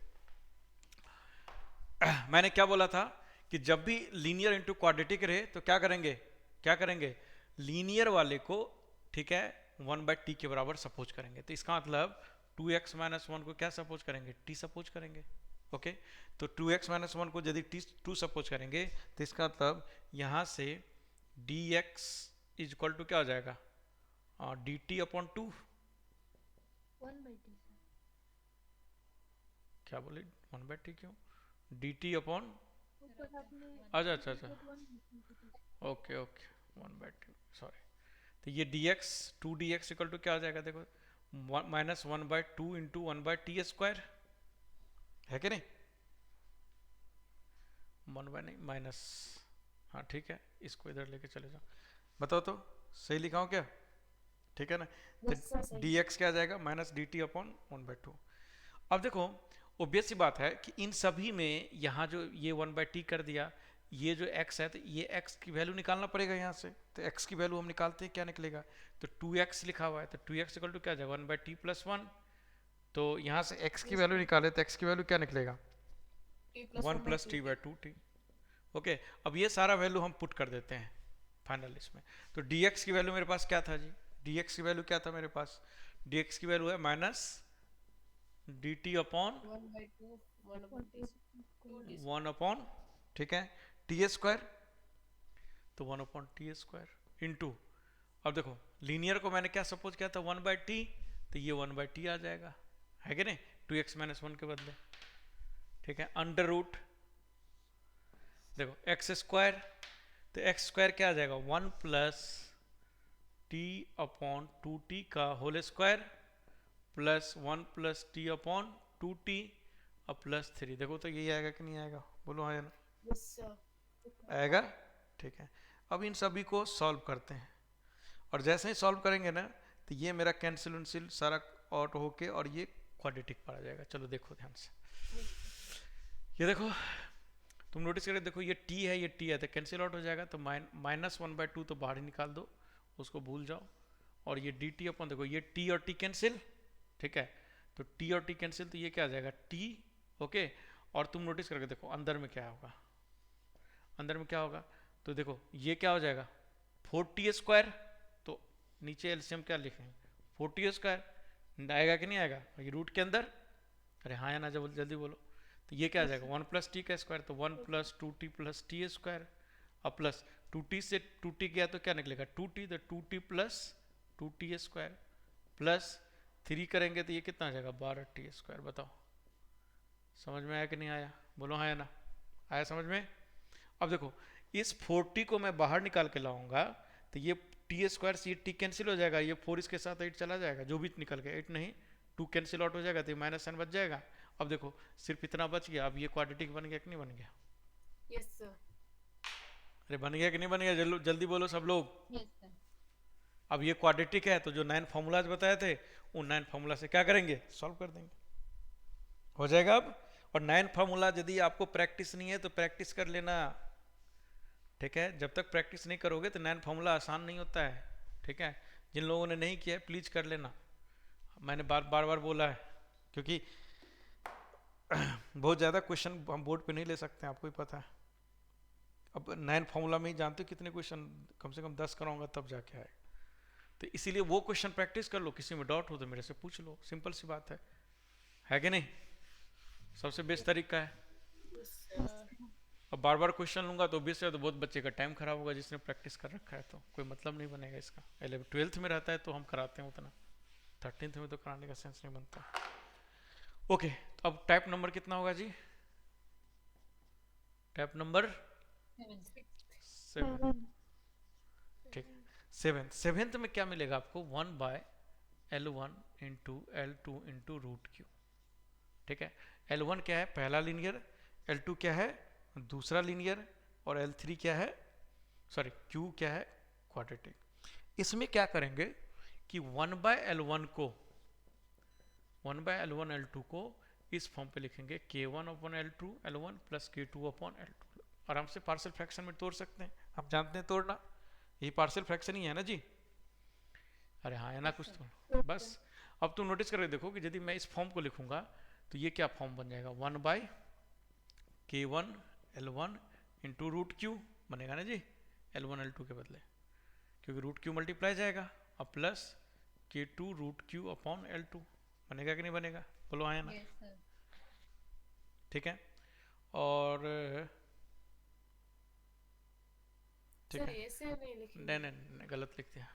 मैंने क्या बोला था कि जब भी लीनियर इंटू क्वाड्रेटिक रहे तो क्या करेंगे, क्या करेंगे, लीनियर वाले को, ठीक है, 1/t के बराबर सपोज करेंगे। तो इसका मतलब 2x माइनस 1 को क्या सपोज करेंगे, t सपोज करेंगे। ओके, तो 2x माइनस 1 को यदि t 2 सपोज करेंगे तो इसका मतलब यहाँ से dx इज इक्वल टू क्या हो जाएगा, dt अपॉन 2। 1/t sir. क्या बोले 1/t क्यों, dt अपॉन, ऊपर आपने अच्छा अच्छा अच्छा, 1/t ओके ओके, 1/2, सॉरी। तो ये dx 2dx इक्वल टू क्या हो जाएगा, देखो माइनस 1/2 इंटू 1/t², है कि नहीं, 1 नहीं माइनस, हाँ ठीक है, इसको इधर लेके चले जाओ, बताओ तो सही लिखा हूँ क्या, ठीक है ना। तो यस सर, सही। dx क्या आ जाएगा, माइनस dt अपॉन 1/2। अब देखो ओबियस सी बात है कि इन सभी में यहाँ जो ये 1/t कर दिया, ये जो x है तो ये x की वैल्यू निकालना पड़ेगा यहाँ से। तो x की वैल्यू हम निकालते हैं, क्या निकलेगा, तो 2x लिखा हुआ है, तो 2x इक्वल टू क्या आ जाएगा, 1/t प्लस 1। तो यहाँ से x की वैल्यू निकाले तो x की वैल्यू क्या निकलेगा, t plus 1 plus T by 2t। Okay, अब ये सारा वैल्यू हम पुट कर देते हैं फाइनल इसमें। तो dx की वैल्यू मेरे पास क्या था जी, dx की वैल्यू क्या था मेरे पास, dx की वैल्यू है minus dt upon 1/2 1/t 1 upon, ठीक है, t², तो 1 अपॉन t² इंटू, अब देखो लीनियर को मैंने क्या सपोज किया था 1/t, तो ये 1/t आ जाएगा, है कि नहीं, 2x माइनस 1 के बदले, ठीक है, अंडर रूट, देखो x², तो x² क्या आ जाएगा 1 प्लस t अपॉन 2t का whole square plus 1 plus t upon 2t और प्लस 3। देखो तो यही आएगा कि नहीं आएगा, बोलो हाँ या ना, यस सर। आएगा, ठीक है। अब इन सभी को सॉल्व करते हैं, और जैसे ही सॉल्व करेंगे ना तो ये मेरा कैंसिल सारा आउट होके और ये क्वाड्रेटिक पर आ जाएगा। चलो देखो ध्यान से, ये देखो तुम नोटिस करें, देखो ये t है, ये t है, तो कैंसिल आउट हो जाएगा, तो -1/2 तो बाहर ही निकाल दो, उसको भूल जाओ, और ये डी टी अपन, देखो ये टी और टी कैंसिल, ठीक है, तो टी और टी कैंसिल, तो ये क्या आ जाएगा टी, ओके। और तुम नोटिस करके देखो अंदर में क्या होगा, अंदर में क्या होगा, तो देखो ये क्या हो जाएगा 4t², तो नीचे एलसीएम क्या लिखेंगे 4t², आएगा कि नहीं आएगा ये रूट के अंदर, अरे हाँ या ना, जब जल्दी बोलो, तो ये क्या आ जाएगा 1+t², तो 1+2t+t², और प्लस 2t से 2t गया तो क्या निकलेगा 2t, तो 2t+2t² प्लस 3 करेंगे तो ये कितना आ जाएगा 12t²। बताओ समझ में आया कि नहीं आया, बोलो हाँ या ना, आया समझ में। अब देखो इस 4t को मैं बाहर निकाल के लाऊंगा तो ये t² से ये t कैंसिल हो जाएगा, ये 4 इसके साथ 8 चला जाएगा, जो भी निकल गया 8 नहीं 2 कैंसिल आउट हो जाएगा, तो -n बच जाएगा। अब देखो सिर्फ इतना बच गया, अब ये क्वाड्रेटिक बन गया कि नहीं बन गया, यस सर। अरे बन गया कि नहीं बन गया, जल्दी बोलो सब लोग। Yes sir. अब ये क्वाड्रेटिक है तो जो 9 फॉर्मूलाज बताए थे उन 9 फॉर्मूला से क्या करेंगे सॉल्व कर देंगे, हो जाएगा। अब और 9 फार्मूला यदि आपको प्रैक्टिस नहीं है तो प्रैक्टिस कर लेना, ठीक है, जब तक प्रैक्टिस नहीं करोगे तो 9 फार्मूला आसान नहीं होता है, ठीक है। जिन लोगों ने नहीं किया है प्लीज कर लेना, मैंने बार बार बोला है, क्योंकि बहुत ज़्यादा क्वेश्चन हम बोर्ड पे नहीं ले सकते हैं, आपको ही पता है। अब 9 फार्मूला में ही जानते हो कितने क्वेश्चन, कम से कम 10 कराऊंगा तब जाके आए, तो इसीलिए वो क्वेश्चन प्रैक्टिस कर लो, किसी में डाउट हो तो मेरे से पूछ लो, सिंपल सी बात है कि नहीं, सबसे बेस्ट तरीका है। अब बार बार क्वेश्चन लूंगा तो ऑब्वियस है तो बहुत बच्चे का टाइम खराब होगा, जिसने प्रैक्टिस कर रखा है तो कोई मतलब नहीं बनेगा इसका। 12th में रहता है तो हम कराते हैं उतना, 13th में तो कराने का सेंस नहीं बनता। ओके, तो अब टाइप नंबर कितना होगा जी, टाइप नंबर 7, ठीक। 7th में क्या मिलेगा आपको 1/L1 into L2 into √Q, ठीक है। L1 क्या है पहला लीनियर, L2 क्या है दूसरा लीनियर, और L3 क्या है, सॉरी Q क्या है क्वाड्रेटिक। इसमें क्या करेंगे कि 1/L1 को 1/L1 L2 को इस फॉर्म पे लिखेंगे K1/L2 L1 प्लस K2/L2। आराम से पार्शियल फ्रैक्शन में तोड़ सकते हैं, आप जानते हैं तोड़ना, यही पार्शियल फ्रैक्शन ही है ना जी, अरे हाँ है ना कुछ तो बस। अब तुम नोटिस करके देखो कि यदि मैं इस फॉर्म को लिखूंगा तो ये क्या फॉर्म बन जाएगा 1/K1 L1 इंटू √Q बनेगा ना जी, L1 L2 के बदले, क्योंकि √Q मल्टीप्लाई जाएगा, और प्लस K2 √Q/L2 बनेगा कि नहीं बनेगा, बोलो आया ना, यस सर। ठीक है। और ठीक सर है, ऐसे नहीं लिखेंगे। नहीं गलत लिख दिया,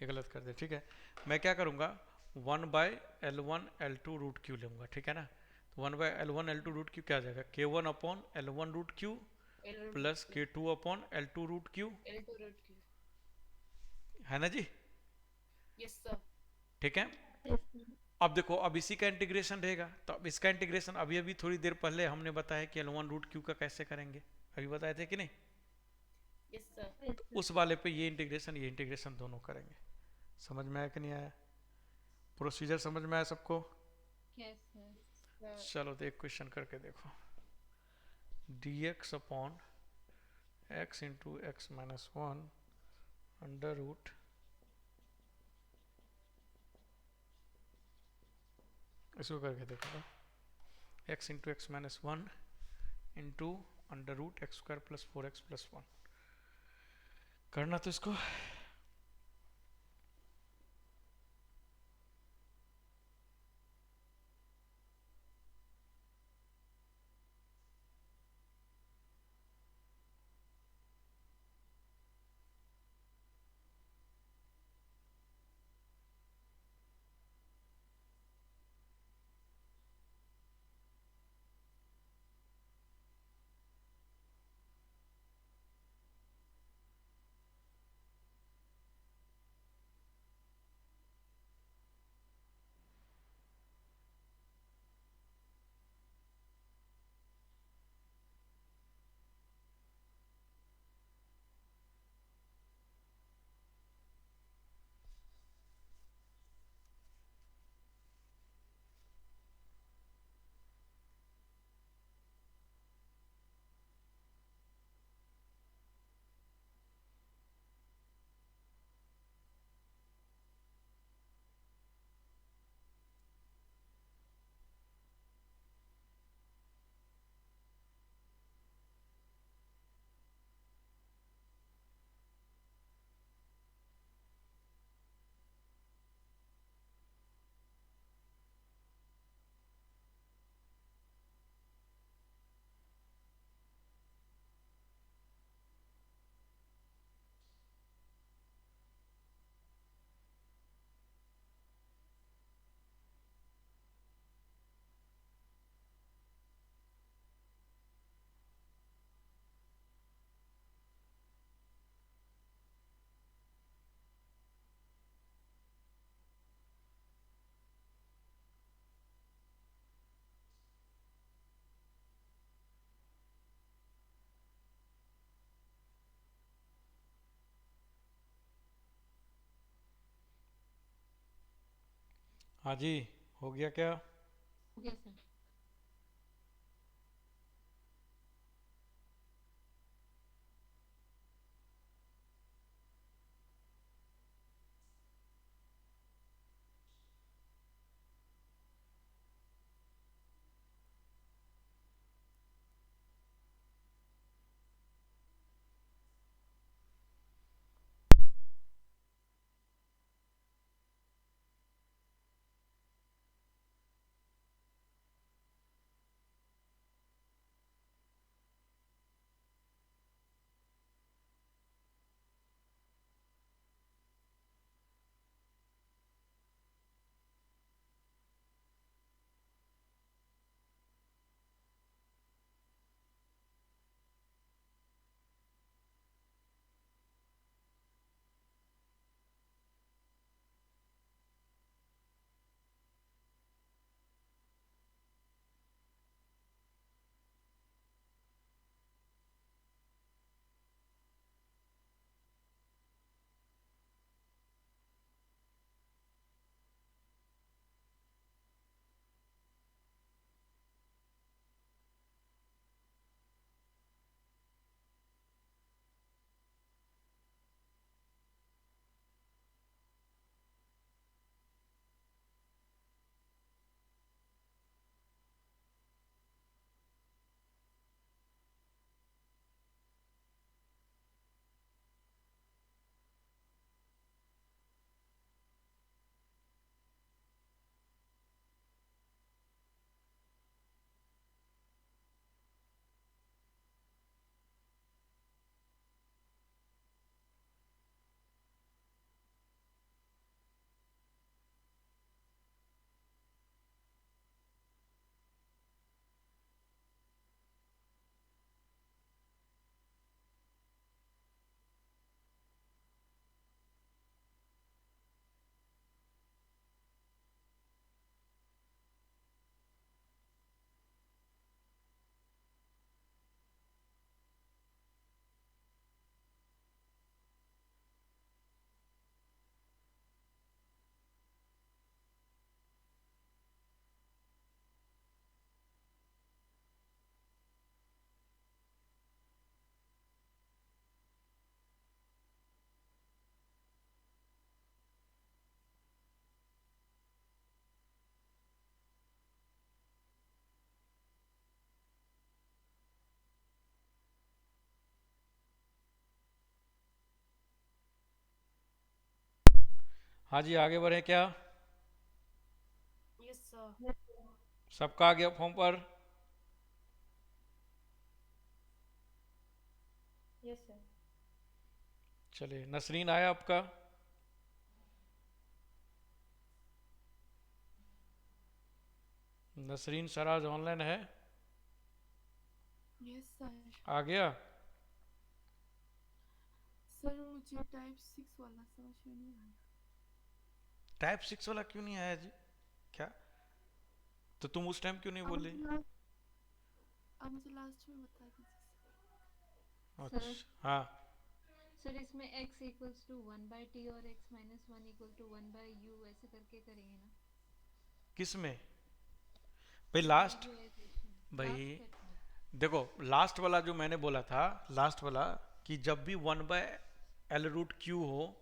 ये गलत कर दिया, ठीक है। मैं क्या करूँगा 1/L1 L2 √Q लूँगा, ठीक है ना, तो 1/L1 L2 √Q क्या आ जाएगा K1/L1 √Q plus K2/L2 √Q, L2 root Q। है ना जी, यस सर। ठीक है। Yes sir. अब देखो अब इसी का इंटीग्रेशन रहेगा, तो अब इसका इंटीग्रेशन अभी थोड़ी देर पहले हमने बताया कि L1 √Q का कैसे करेंगे, अभी बताए थे कि नहीं, यस सर। Yes sir. उस वाले पे ये इंटीग्रेशन दोनों करेंगे। समझ में आया कि नहीं आया, प्रोसीजर समझ में आया सबको। Yes sir. चलो तो एक क्वेश्चन करके देखो, dx/x into x-1 under root इसको करके देखो ना, x into x-1 into under root x² plus 4x plus 1 करना तो इसको हाँ जी, हो गया क्या? हो गया सर। हाँ जी, आगे बढ़े क्या? Yes, sir. सबका आ गया फॉर्म पर? Yes sir. चलिए, नसरीन आया आपका? नसरीन सर आज ऑनलाइन है? Yes sir. आ गया? सर मुझे टाइप 6 वाला समझ में नहीं आया। टाइप 6 वाला क्यों नहीं आया जी? क्या? तो तुम उस टाइम क्यों नहीं आप बोले? मुझे आप मुझे लास्ट में बता दीजिए सर। अच्छा, हाँ। सर इसमें x इक्वल्स टू 1/t और x minus 1 equal to 1/u ऐसे करके करेंगे ना? किस में? भाई लास्ट, Visualization, भाई last step में। देखो, लास्ट वाला जो मैंने बोला था, लास्ट वाला, कि जब भी 1/L√Q हो,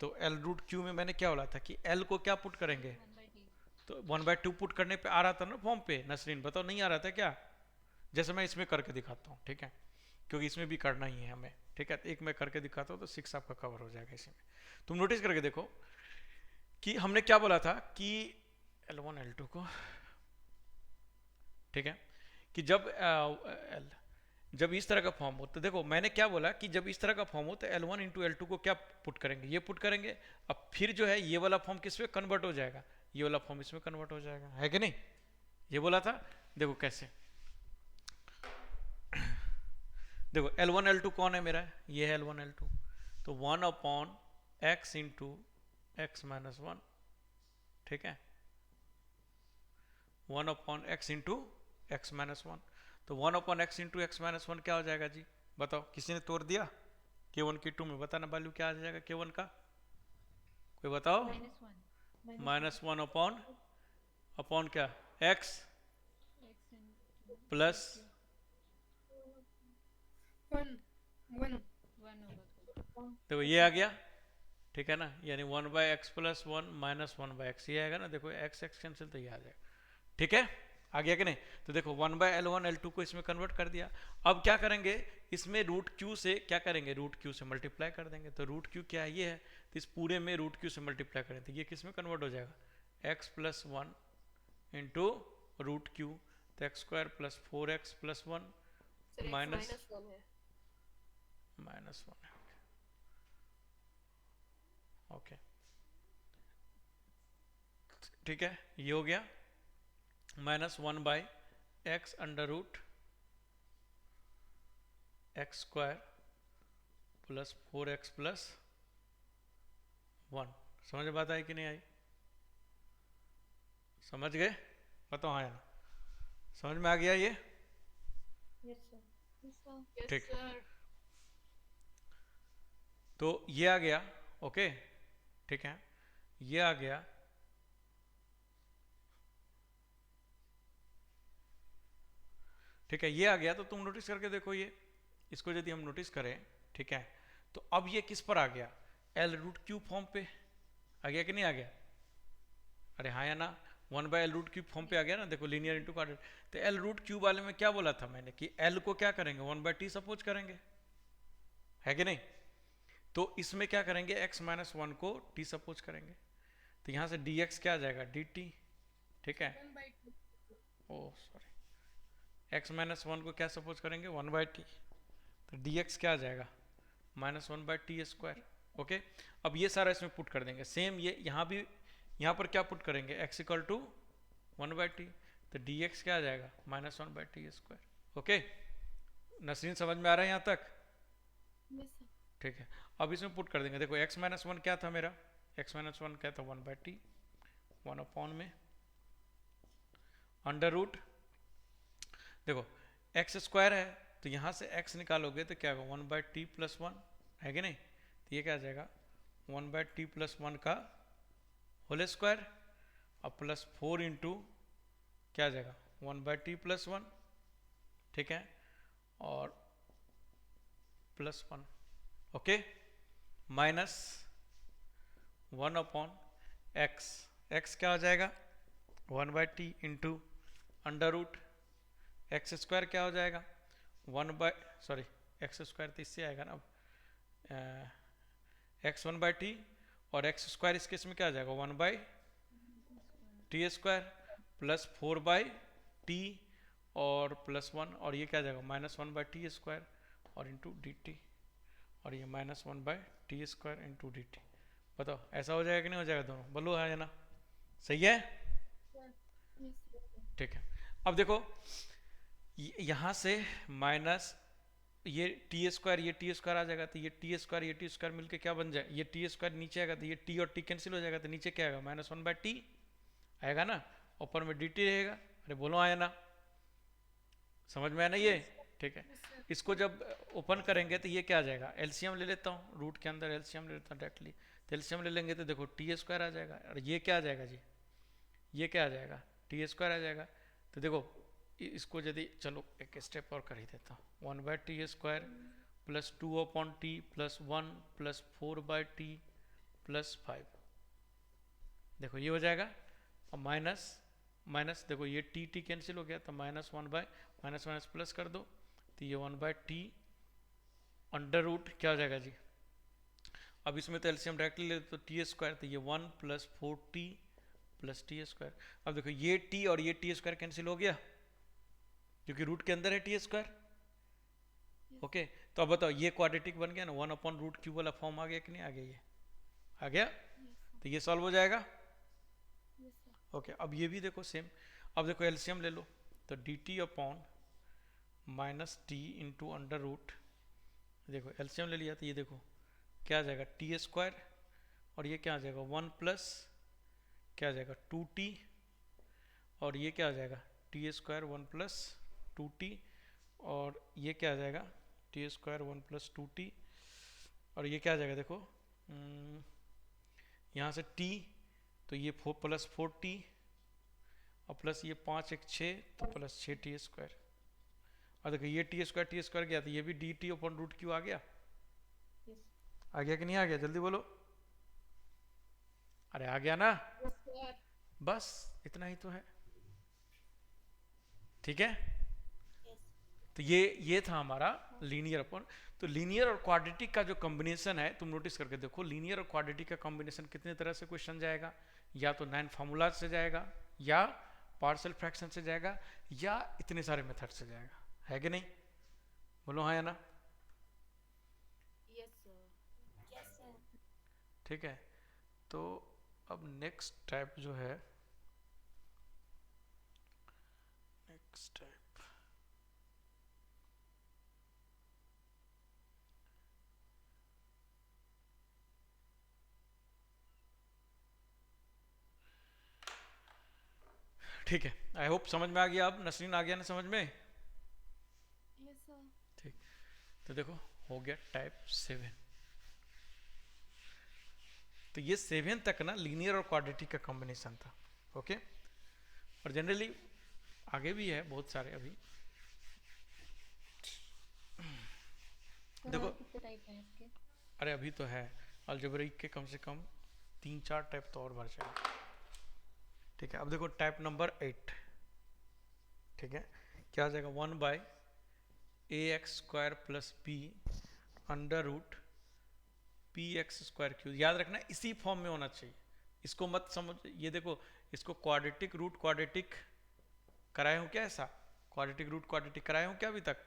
तो L√Q में मैंने क्या बोला था कि L को क्या पुट करेंगे? 1/t। तो 1/2 पुट करने पे आ रहा था ना फॉर्म पे। नसरीन बताओ, नहीं आ रहा था क्या? जैसे मैं इसमें करके दिखाता हूँ, ठीक है, क्योंकि इसमें भी करना ही है हमें, ठीक है। एक मैं करके दिखाता हूँ तो 6 आपका कवर हो जाएगा इसमें। तुम नोटिस करके देखो कि हमने क्या बोला था कि L1 L2 को, ठीक है, कि जब इस तरह का फॉर्म हो, तो देखो मैंने क्या बोला कि जब इस तरह का फॉर्म हो तो L1 इंटू L2 को क्या पुट करेंगे? ये पुट करेंगे। अब फिर जो है ये वाला फॉर्म किस में कन्वर्ट हो जाएगा? ये वाला फॉर्म इसमें कन्वर्ट हो जाएगा, है कि नहीं? ये बोला था। देखो कैसे, देखो L1 L2 कौन है मेरा? ये है L1 L2। तो 1/x इंटू x माइनस 1, ठीक है, 1/x इंटू x माइनस 1। तो 1/x इंटू x माइनस 1 क्या हो जाएगा जी? बताओ, किसी ने तोड़ दिया? K1 K2 में बताना वैल्यू क्या आ जाएगा K1 का? कोई बताओ। -1 माइनस वन अपॉन अपॉन क्या x x plus one one 1 होगा। देखो ये आ गया, ठीक है ना, यानी 1/x+1 -1/x ये आएगा ना, देखो x x कैंसिल तो ये आ जाएगा, ठीक है, आ गया कि नहीं। तो देखो 1/L1 L2 को इसमें कन्वर्ट कर दिया। अब क्या करेंगे, इसमें रूट क्यू से क्या करेंगे, रूट क्यू से मल्टीप्लाई कर देंगे। तो रूट क्यू क्या है, ये है, तो इस पूरे में रूट क्यू से मल्टीप्लाई करें तो ये किस में कन्वर्ट हो जाएगा, x+1 इंटू रूट क्यू, तो x² + 4x + 1 सर माइनस -1 है। -1 है, ओके, ठीक है, ये हो गया -1/x √ x² + 4x + 1। समझ में बात आई कि नहीं आई, समझ गए, बताओ हाँ या ना, समझ में आ गया ये, यस सर। यस ठीक। सर। तो ये आ गया, ओके, ठीक है, ये आ गया, ठीक है, ये आ गया। तो तुम नोटिस करके देखो, ये इसको यदि हम नोटिस करें, ठीक है, तो अब ये किस पर आ गया, L√3 फॉर्म पे आ गया कि नहीं आ गया, अरे हाँ या ना, 1/L√3 फॉर्म पे आ गया ना, देखो लीनियर इंटू क्वाड्रेटिक। तो L√3 वाले में क्या बोला था मैंने कि L को क्या करेंगे 1/t सपोज करेंगे, है कि नहीं। तो इसमें क्या करेंगे, x-1 को t सपोज करेंगे, तो यहाँ से dx क्या आ जाएगा dt, ठीक है, 1/2 ओ सॉरी, x-1 को क्या सपोज करेंगे 1/t, तो dx क्या आ जाएगा -1/t², ओके। अब ये सारा इसमें पुट कर देंगे, सेम ये यहाँ भी, यहाँ पर क्या पुट करेंगे x = 1/t, तो dx क्या आ जाएगा -1/t², ओके। नसरीन समझ में आ रहा है यहाँ तक, यस सर। ठीक है। अब इसमें पुट कर देंगे, देखो x-1 क्या था मेरा, x-1 क्या था 1/t, 1 में √ देखो x² है, तो यहाँ से x निकालोगे तो क्या होगा 1/t + 1, है कि नहीं, तो ये क्या आ जाएगा 1/t + 1 का होल स्क्वायर, अब +4 इंटू क्या आ जाएगा 1/t + 1, ठीक है, और +1, ओके, -1/x, x क्या हो जाएगा 1/t इंटू √ x² क्या हो जाएगा x² तो इससे आएगा ना, x 1/t और x² इस केस में क्या आ जाएगा 1/t² + 4/t और +1, और ये क्या आ जाएगा -1/t² और इंटू dt, और ये -1/t² इंटू dt। बताओ ऐसा हो जाएगा कि नहीं हो जाएगा, दोनों बोलो हाँ या ना, सही है, यस सर। ठीक है। अब देखो यहाँ से माइनस ये t² आ जाएगा, तो ये t² मिलके क्या बन जाए, ये t² नीचे आएगा, तो ये t और t कैंसिल हो जाएगा, तो नीचे क्या आएगा -1/t आएगा ना, ऊपर में dt रहेगा, अरे बोलो आया ना, समझ में आया ना ये, ठीक है। इसको जब ओपन करेंगे तो ये क्या आ जाएगा, एलसीएम ले लेता हूँ, रूट के अंदर एलसीएम ले लेता हूँ डायरेक्टली, तो एलसीएम ले लेंगे तो देखो t² आ जाएगा, और ये क्या आ जाएगा जी, ये क्या आ जाएगा t² आ जाएगा। तो देखो इसको यदि चलो एक स्टेप और कर ही देता हूँ, 1/t² + 2/t + 1 + 4/t + 5, देखो ये हो जाएगा, और माइनस देखो ये t कैंसिल हो गया, तो -1/- प्लस कर दो, तो ये 1/t √ क्या हो जाएगा जी, अब इसमें तो एलसीएम डायरेक्टली ले तो t², तो ये 1 + 4t + t²। अब देखो ये t और ये t² कैंसिल हो गया, क्योंकि रूट के अंदर है t², ओके। तो अब बताओ ये क्वाड्रेटिक बन गया ना, 1/√3 वाला फॉर्म आ गया कि नहीं आ गया, ये आ गया, तो ये सॉल्व हो जाएगा, यस सर। ओके। अब ये भी देखो सेम, अब देखो एलसीएम ले लो, तो dt अपॉन -t इंटू √ देखो एलसीएम ले लिया, तो ये देखो क्या आ जाएगा t² और ये क्या आ जाएगा 1 + क्या आ जाएगा 2t, और ये क्या आ जाएगा t² 1 + 2t, और ये क्या आ जाएगा t² 1 + 2t, और ये क्या आ जाएगा देखो यहाँ से t तो ये 4 प्लस 4t और प्लस ये 5 एक 6 तो प्लस 6t स्क्वायर। और देखो ये टी स्क्वायर गया तो ये भी D T upon root Q आ गया। यस आ गया कि नहीं आ गया, जल्दी बोलो। अरे आ गया ना, सर। बस इतना ही तो है। ठीक है, Yes. तो ये था हमारा लीनियर अपॉन। तो लीनियर और क्वाड्रेटिक का जो कॉम्बिनेशन है, तुम नोटिस करके देखो, लीनियर और क्वाड्रेटिक का कॉम्बिनेशन कितने तरह से क्वेश्चन जाएगा, या तो 9 फार्मूला से जाएगा, या पार्शियल फ्रैक्शन से जाएगा, या इतने सारे मेथड से जाएगा, है कि नहीं? बोलो हाँ या ना। Yes, sir. Yes, sir. ठीक है, तो अब नेक्स्ट टाइप जो है, नेक्स्ट टाइप ठीक है, आई होप समझ में आ गया। अब नसरीन आ गया ना समझ में? Yes sir. ठीक, तो देखो हो गया टाइप 7। तो ये 7 तक ना लीनियर और क्वाड्रेटिक का कॉम्बिनेशन था। ओके, और जनरली आगे भी है बहुत सारे अभी। देखो कितने टाइप हैं इसके? अरे अभी तो है अलजेब्रिक के कम से कम 3-4 टाइप तो और भर जाएगा। ठीक है, अब देखो टाइप नंबर 8। ठीक है, क्या आ जाएगा, 1 by A X square plus B under root P X square Q. याद रखना इसी फॉर्म में होना चाहिए, इसको मत समझ। ये देखो, इसको क्वाड्रेटिक रूट क्वाड्रेटिक कराए हूँ क्या? ऐसा क्वाड्रेटिक रूट क्वाड्रेटिक कराए हूँ क्या अभी तक?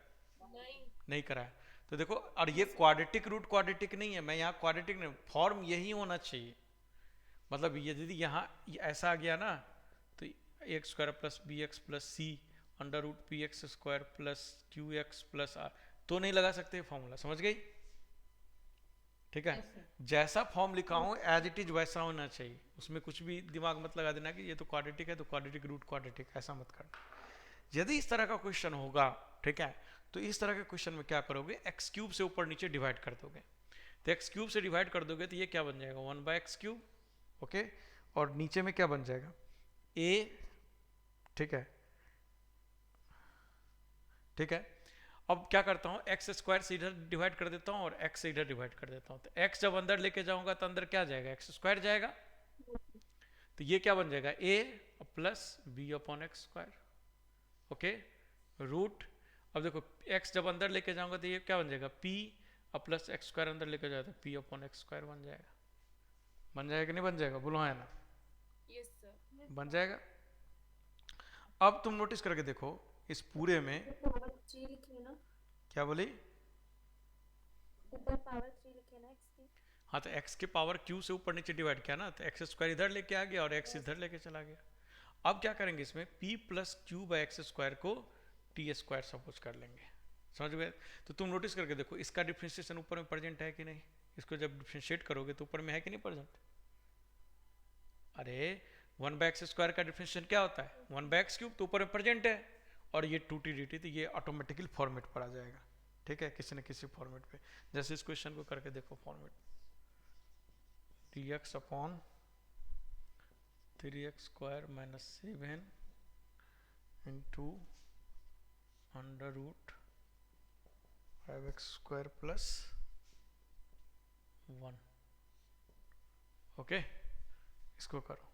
नहीं कराया। तो देखो, और ये क्वाड्रेटिक रूट क्वाड्रेटिक नहीं है, मैं यहाँ क्वाड्रेटिक नहीं, फॉर्म यही होना चाहिए। मतलब ये यदि यहाँ ऐसा आ गया ना, तो X square plus B X plus C under root P X square plus Q X plus R, तो नहीं लगा सकते फॉर्मूला, समझ गई? ठीक है, जैसा फॉर्म लिखा हूँ एज इट इज वैसा होना चाहिए, उसमें कुछ भी दिमाग मत लगा देना कि ये तो क्वाड्रेटिक है तो क्वाड्रेटिक रूट क्वाड्रेटिक, ऐसा मत करना। यदि इस तरह का क्वेश्चन होगा, ठीक है, तो इस तरह के क्वेश्चन में क्या करोगे, एक्स क्यूब से ऊपर नीचे डिवाइड कर दोगे। तो एक्स क्यूब से डिवाइड कर दोगे तो ये क्या बन जाएगा, 1 बाय एक्स क्यूब। ओके, और नीचे में क्या बन जाएगा, ए। ठीक है, ठीक है, अब क्या करता हूँ, एक्स स्क्वायर से इधर डिवाइड कर देता हूँ और एक्स से इधर डिवाइड कर देता हूँ। तो एक्स जब अंदर लेके जाऊंगा तो अंदर क्या जाएगा, एक्स स्क्वायर जाएगा। तो ये क्या बन जाएगा, A plus B upon x square. Okay, root, अब देखो एक्स जब अंदर लेके जाऊंगा तो ये क्या बन जाएगा, पी और प्लस एक्स स्क्वायर अंदर लेके जाए तो पी अपॉन एक्स स्क्वायर बन जाएगा। बन जाएगा कि नहीं बन जाएगा, बोलो है ना? Yes, sir. बन जाएगा। अब तुम नोटिस करके देखो इस पूरे में, पावर 3 लिखे है ना, क्या बोली? ऊपर पावर 3 लिखे है ना x की। हाँ, तो x के पावर q से ऊपर नीचे डिवाइड किया ना, तो एक्स स्क्वायर इधर लेके आ गया और x इधर लेके चला गया। अब क्या करेंगे, इसमें p plus Q by x square को टी स्क्वायर सपोज कर लेंगे। समझ गए? तो तुम नोटिस करके देखो, इसका डिफ्रेंशिएशन ऊपर में प्रेजेंट है कि नहीं? इसको जब डिफ्रेंशिएट करोगे तो ऊपर में है कि नहीं प्रेजेंट? अरे 1 बाय एक्स स्क्वायर का डिफ्रेंशिएशन क्या होता है, 1 बाय एक्स क्यूब, तो ऊपर में प्रेजेंट है, और ये 2t dt, तो ये ऑटोमेटिकली फॉर्मेट पर आ जाएगा। ठीक है, किसी न किसी फॉर्मेट पे, जैसे इस क्वेश्चन को करके देखो, format dx upon 3x square minus 7 into under root 5x square plus 1। Okay, इसको करो।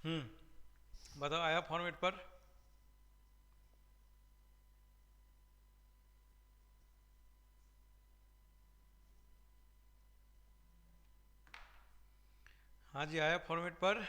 बताओ आया फॉर्मेट पर? हाँ जी, आया फॉर्मेट पर?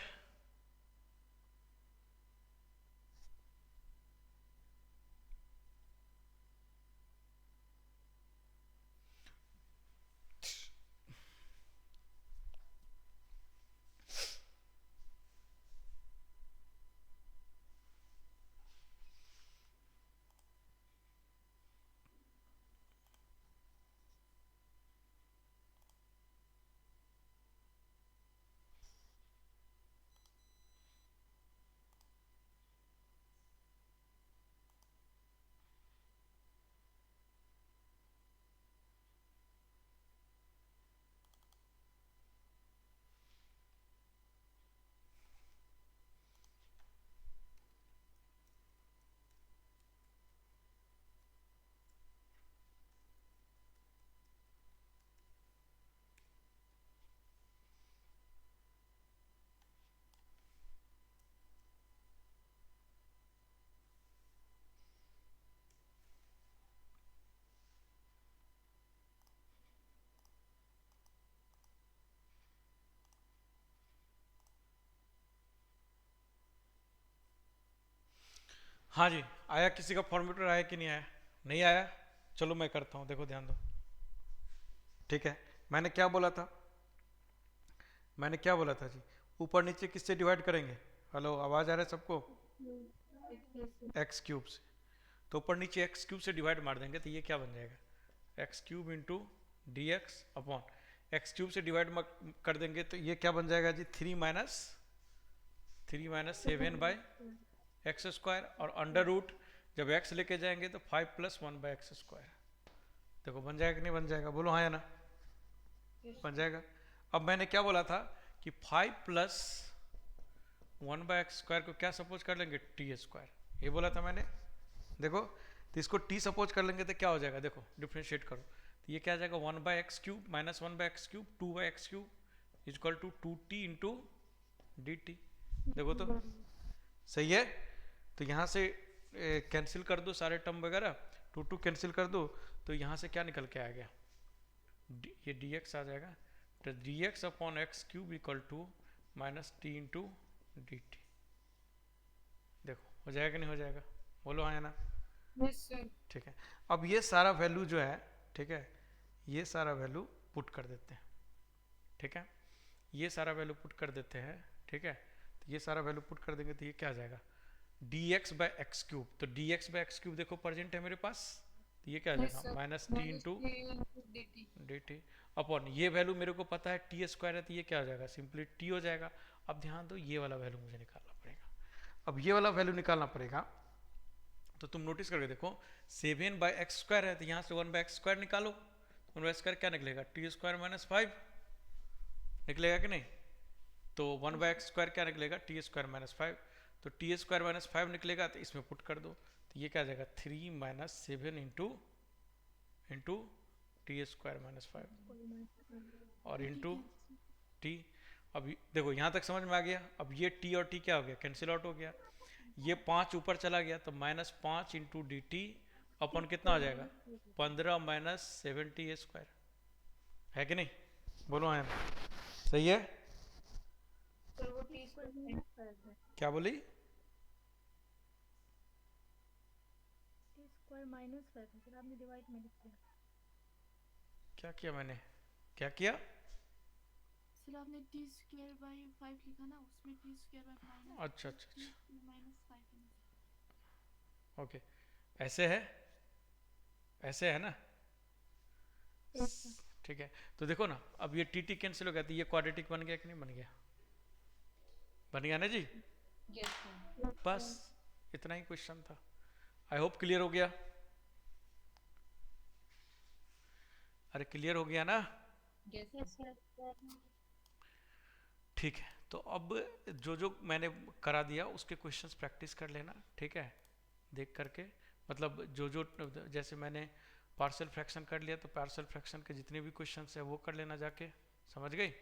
हाँ जी, आया? किसी का फॉर्मेट आया कि नहीं आया? नहीं आया? चलो मैं करता हूँ, देखो ध्यान दो। ठीक है, मैंने क्या बोला था? मैंने क्या बोला था जी? ऊपर नीचे किससे डिवाइड करेंगे? हेलो, आवाज आ रहा है सबको? एक्स क्यूब से। तो ऊपर नीचे एक्स क्यूब से डिवाइड मार देंगे तो ये क्या बन जाएगा? X cube into D x upon X cube से डिवाइड कर देंगे तो ये क्या बन जाएगा जी? 3 माइनस 7 बाई एक्स स्क्वायर, और अंडर रूट जब एक्स लेके जाएंगे तो 5 प्लस 1 बाई एक्स स्क्वायर। देखो बन जाएगा कि नहीं बन जाएगा? बोलो हाँ या ना? बन जाएगा। अब मैंने क्या बोला था कि 5 प्लस 1 बाई एक्स स्क्वायर को क्या सपोज कर लेंगे? T square. ये बोला था मैंने। देखो, तो इसको टी सपोज कर लेंगे तो क्या हो जाएगा? देखो डिफ्रेंशिएट करो तो ये क्या आ जाएगा? 1 by X cube minus 1 by X cube 2 by X cube is equal to 2t into D T. देखो तो सही है। तो यहाँ से कैंसिल कर दो सारे टर्म वगैरह, 2 कैंसिल कर दो तो यहाँ से क्या निकल के आ गया? ये dx आ जाएगा। तो dx upon X cube equal to minus T into D T. देखो हो जाएगा नहीं हो जाएगा? बोलो हाँ या ना? Yes, sir. ठीक है, अब ये सारा वैल्यू जो है, ठीक है, ये सारा वैल्यू पुट कर देते हैं। ठीक है, ये सारा वैल्यू पुट कर देते हैं। ठीक है, तो ये सारा वैल्यू पुट कर देंगे तो ये क्या आ जाएगा? dx by X cube. तो dx बाई एक्स क्यूब देखो प्रेजेंट है मेरे पास, तो ये क्या आ Yes, जाएगा? sir. Minus T into dt. D T upon ये वैल्यू मेरे को पता है टी स्क्वायर है, तो ये क्या हो जाएगा? सिंपली टी हो जाएगा। अब ध्यान दो, ये वाला वैल्यू मुझे निकालना पड़ेगा। अब ये वाला वैल्यू निकालना पड़ेगा तो तुम नोटिस करके देखो, 7 बाई एक्स स्क्वायर है तो यहाँ से 1 बाई एक्स स्क्वायर निकालो। 1 बाई स्क्वायर क्या निकलेगा? टी स्क्वायर माइनस 5 निकलेगा कि नहीं? तो 1 बाई एक्स स्क्वायर क्या निकलेगा? T square minus 5। तो टी स्क्वायर माइनस 5 निकलेगा तो इसमें पुट कर दो तो ये क्या आ जाएगा? 3 minus 7 into T square minus 5 और इंटू टी। अब देखो यहाँ तक समझ में आ गया। अब ये टी और टी क्या हो गया? कैंसिल आउट हो गया। ये 5 ऊपर चला गया तो माइनस 5 इंटू डी टी अपन कितना हो जाएगा? 15 माइनस 70 स्क्वायर। है कि नहीं? बोलो हाँ, सही है? सर वो टी स्क्वायर क्या बोली? टी स्क्वायर माइनस 5 है सर, आपने डिवाइड में लिख दिया। क्या किया मैंने? क्या किया? सर आपने टी स्क्वायर बाई 5 लिखा ना, उसमें टी स्क्वायर बाई माइनस अच्छा अच्छा अच्छा, माइनस 5 ओके, ऐसे है, ऐसे है ना? ठीक है, तो देखो ना, अब ये टी टी कैंसिल हो गया तो ये क्वाड्रेटिक बन गया कि नहीं बन गया? बन गया ना जी? Yes, sir. बस इतना ही क्वेश्चन था। आई होप क्लियर हो गया। अरे क्लियर हो गया ना? Yes, sir. ठीक है, तो अब जो जो मैंने करा दिया उसके क्वेश्चंस प्रैक्टिस कर लेना। ठीक है, देख करके, मतलब जो जो जैसे मैंने पार्शियल फ्रैक्शन कर लिया तो पार्शियल फ्रैक्शन के जितने भी क्वेश्चंस है वो कर लेना जाके। समझ गई?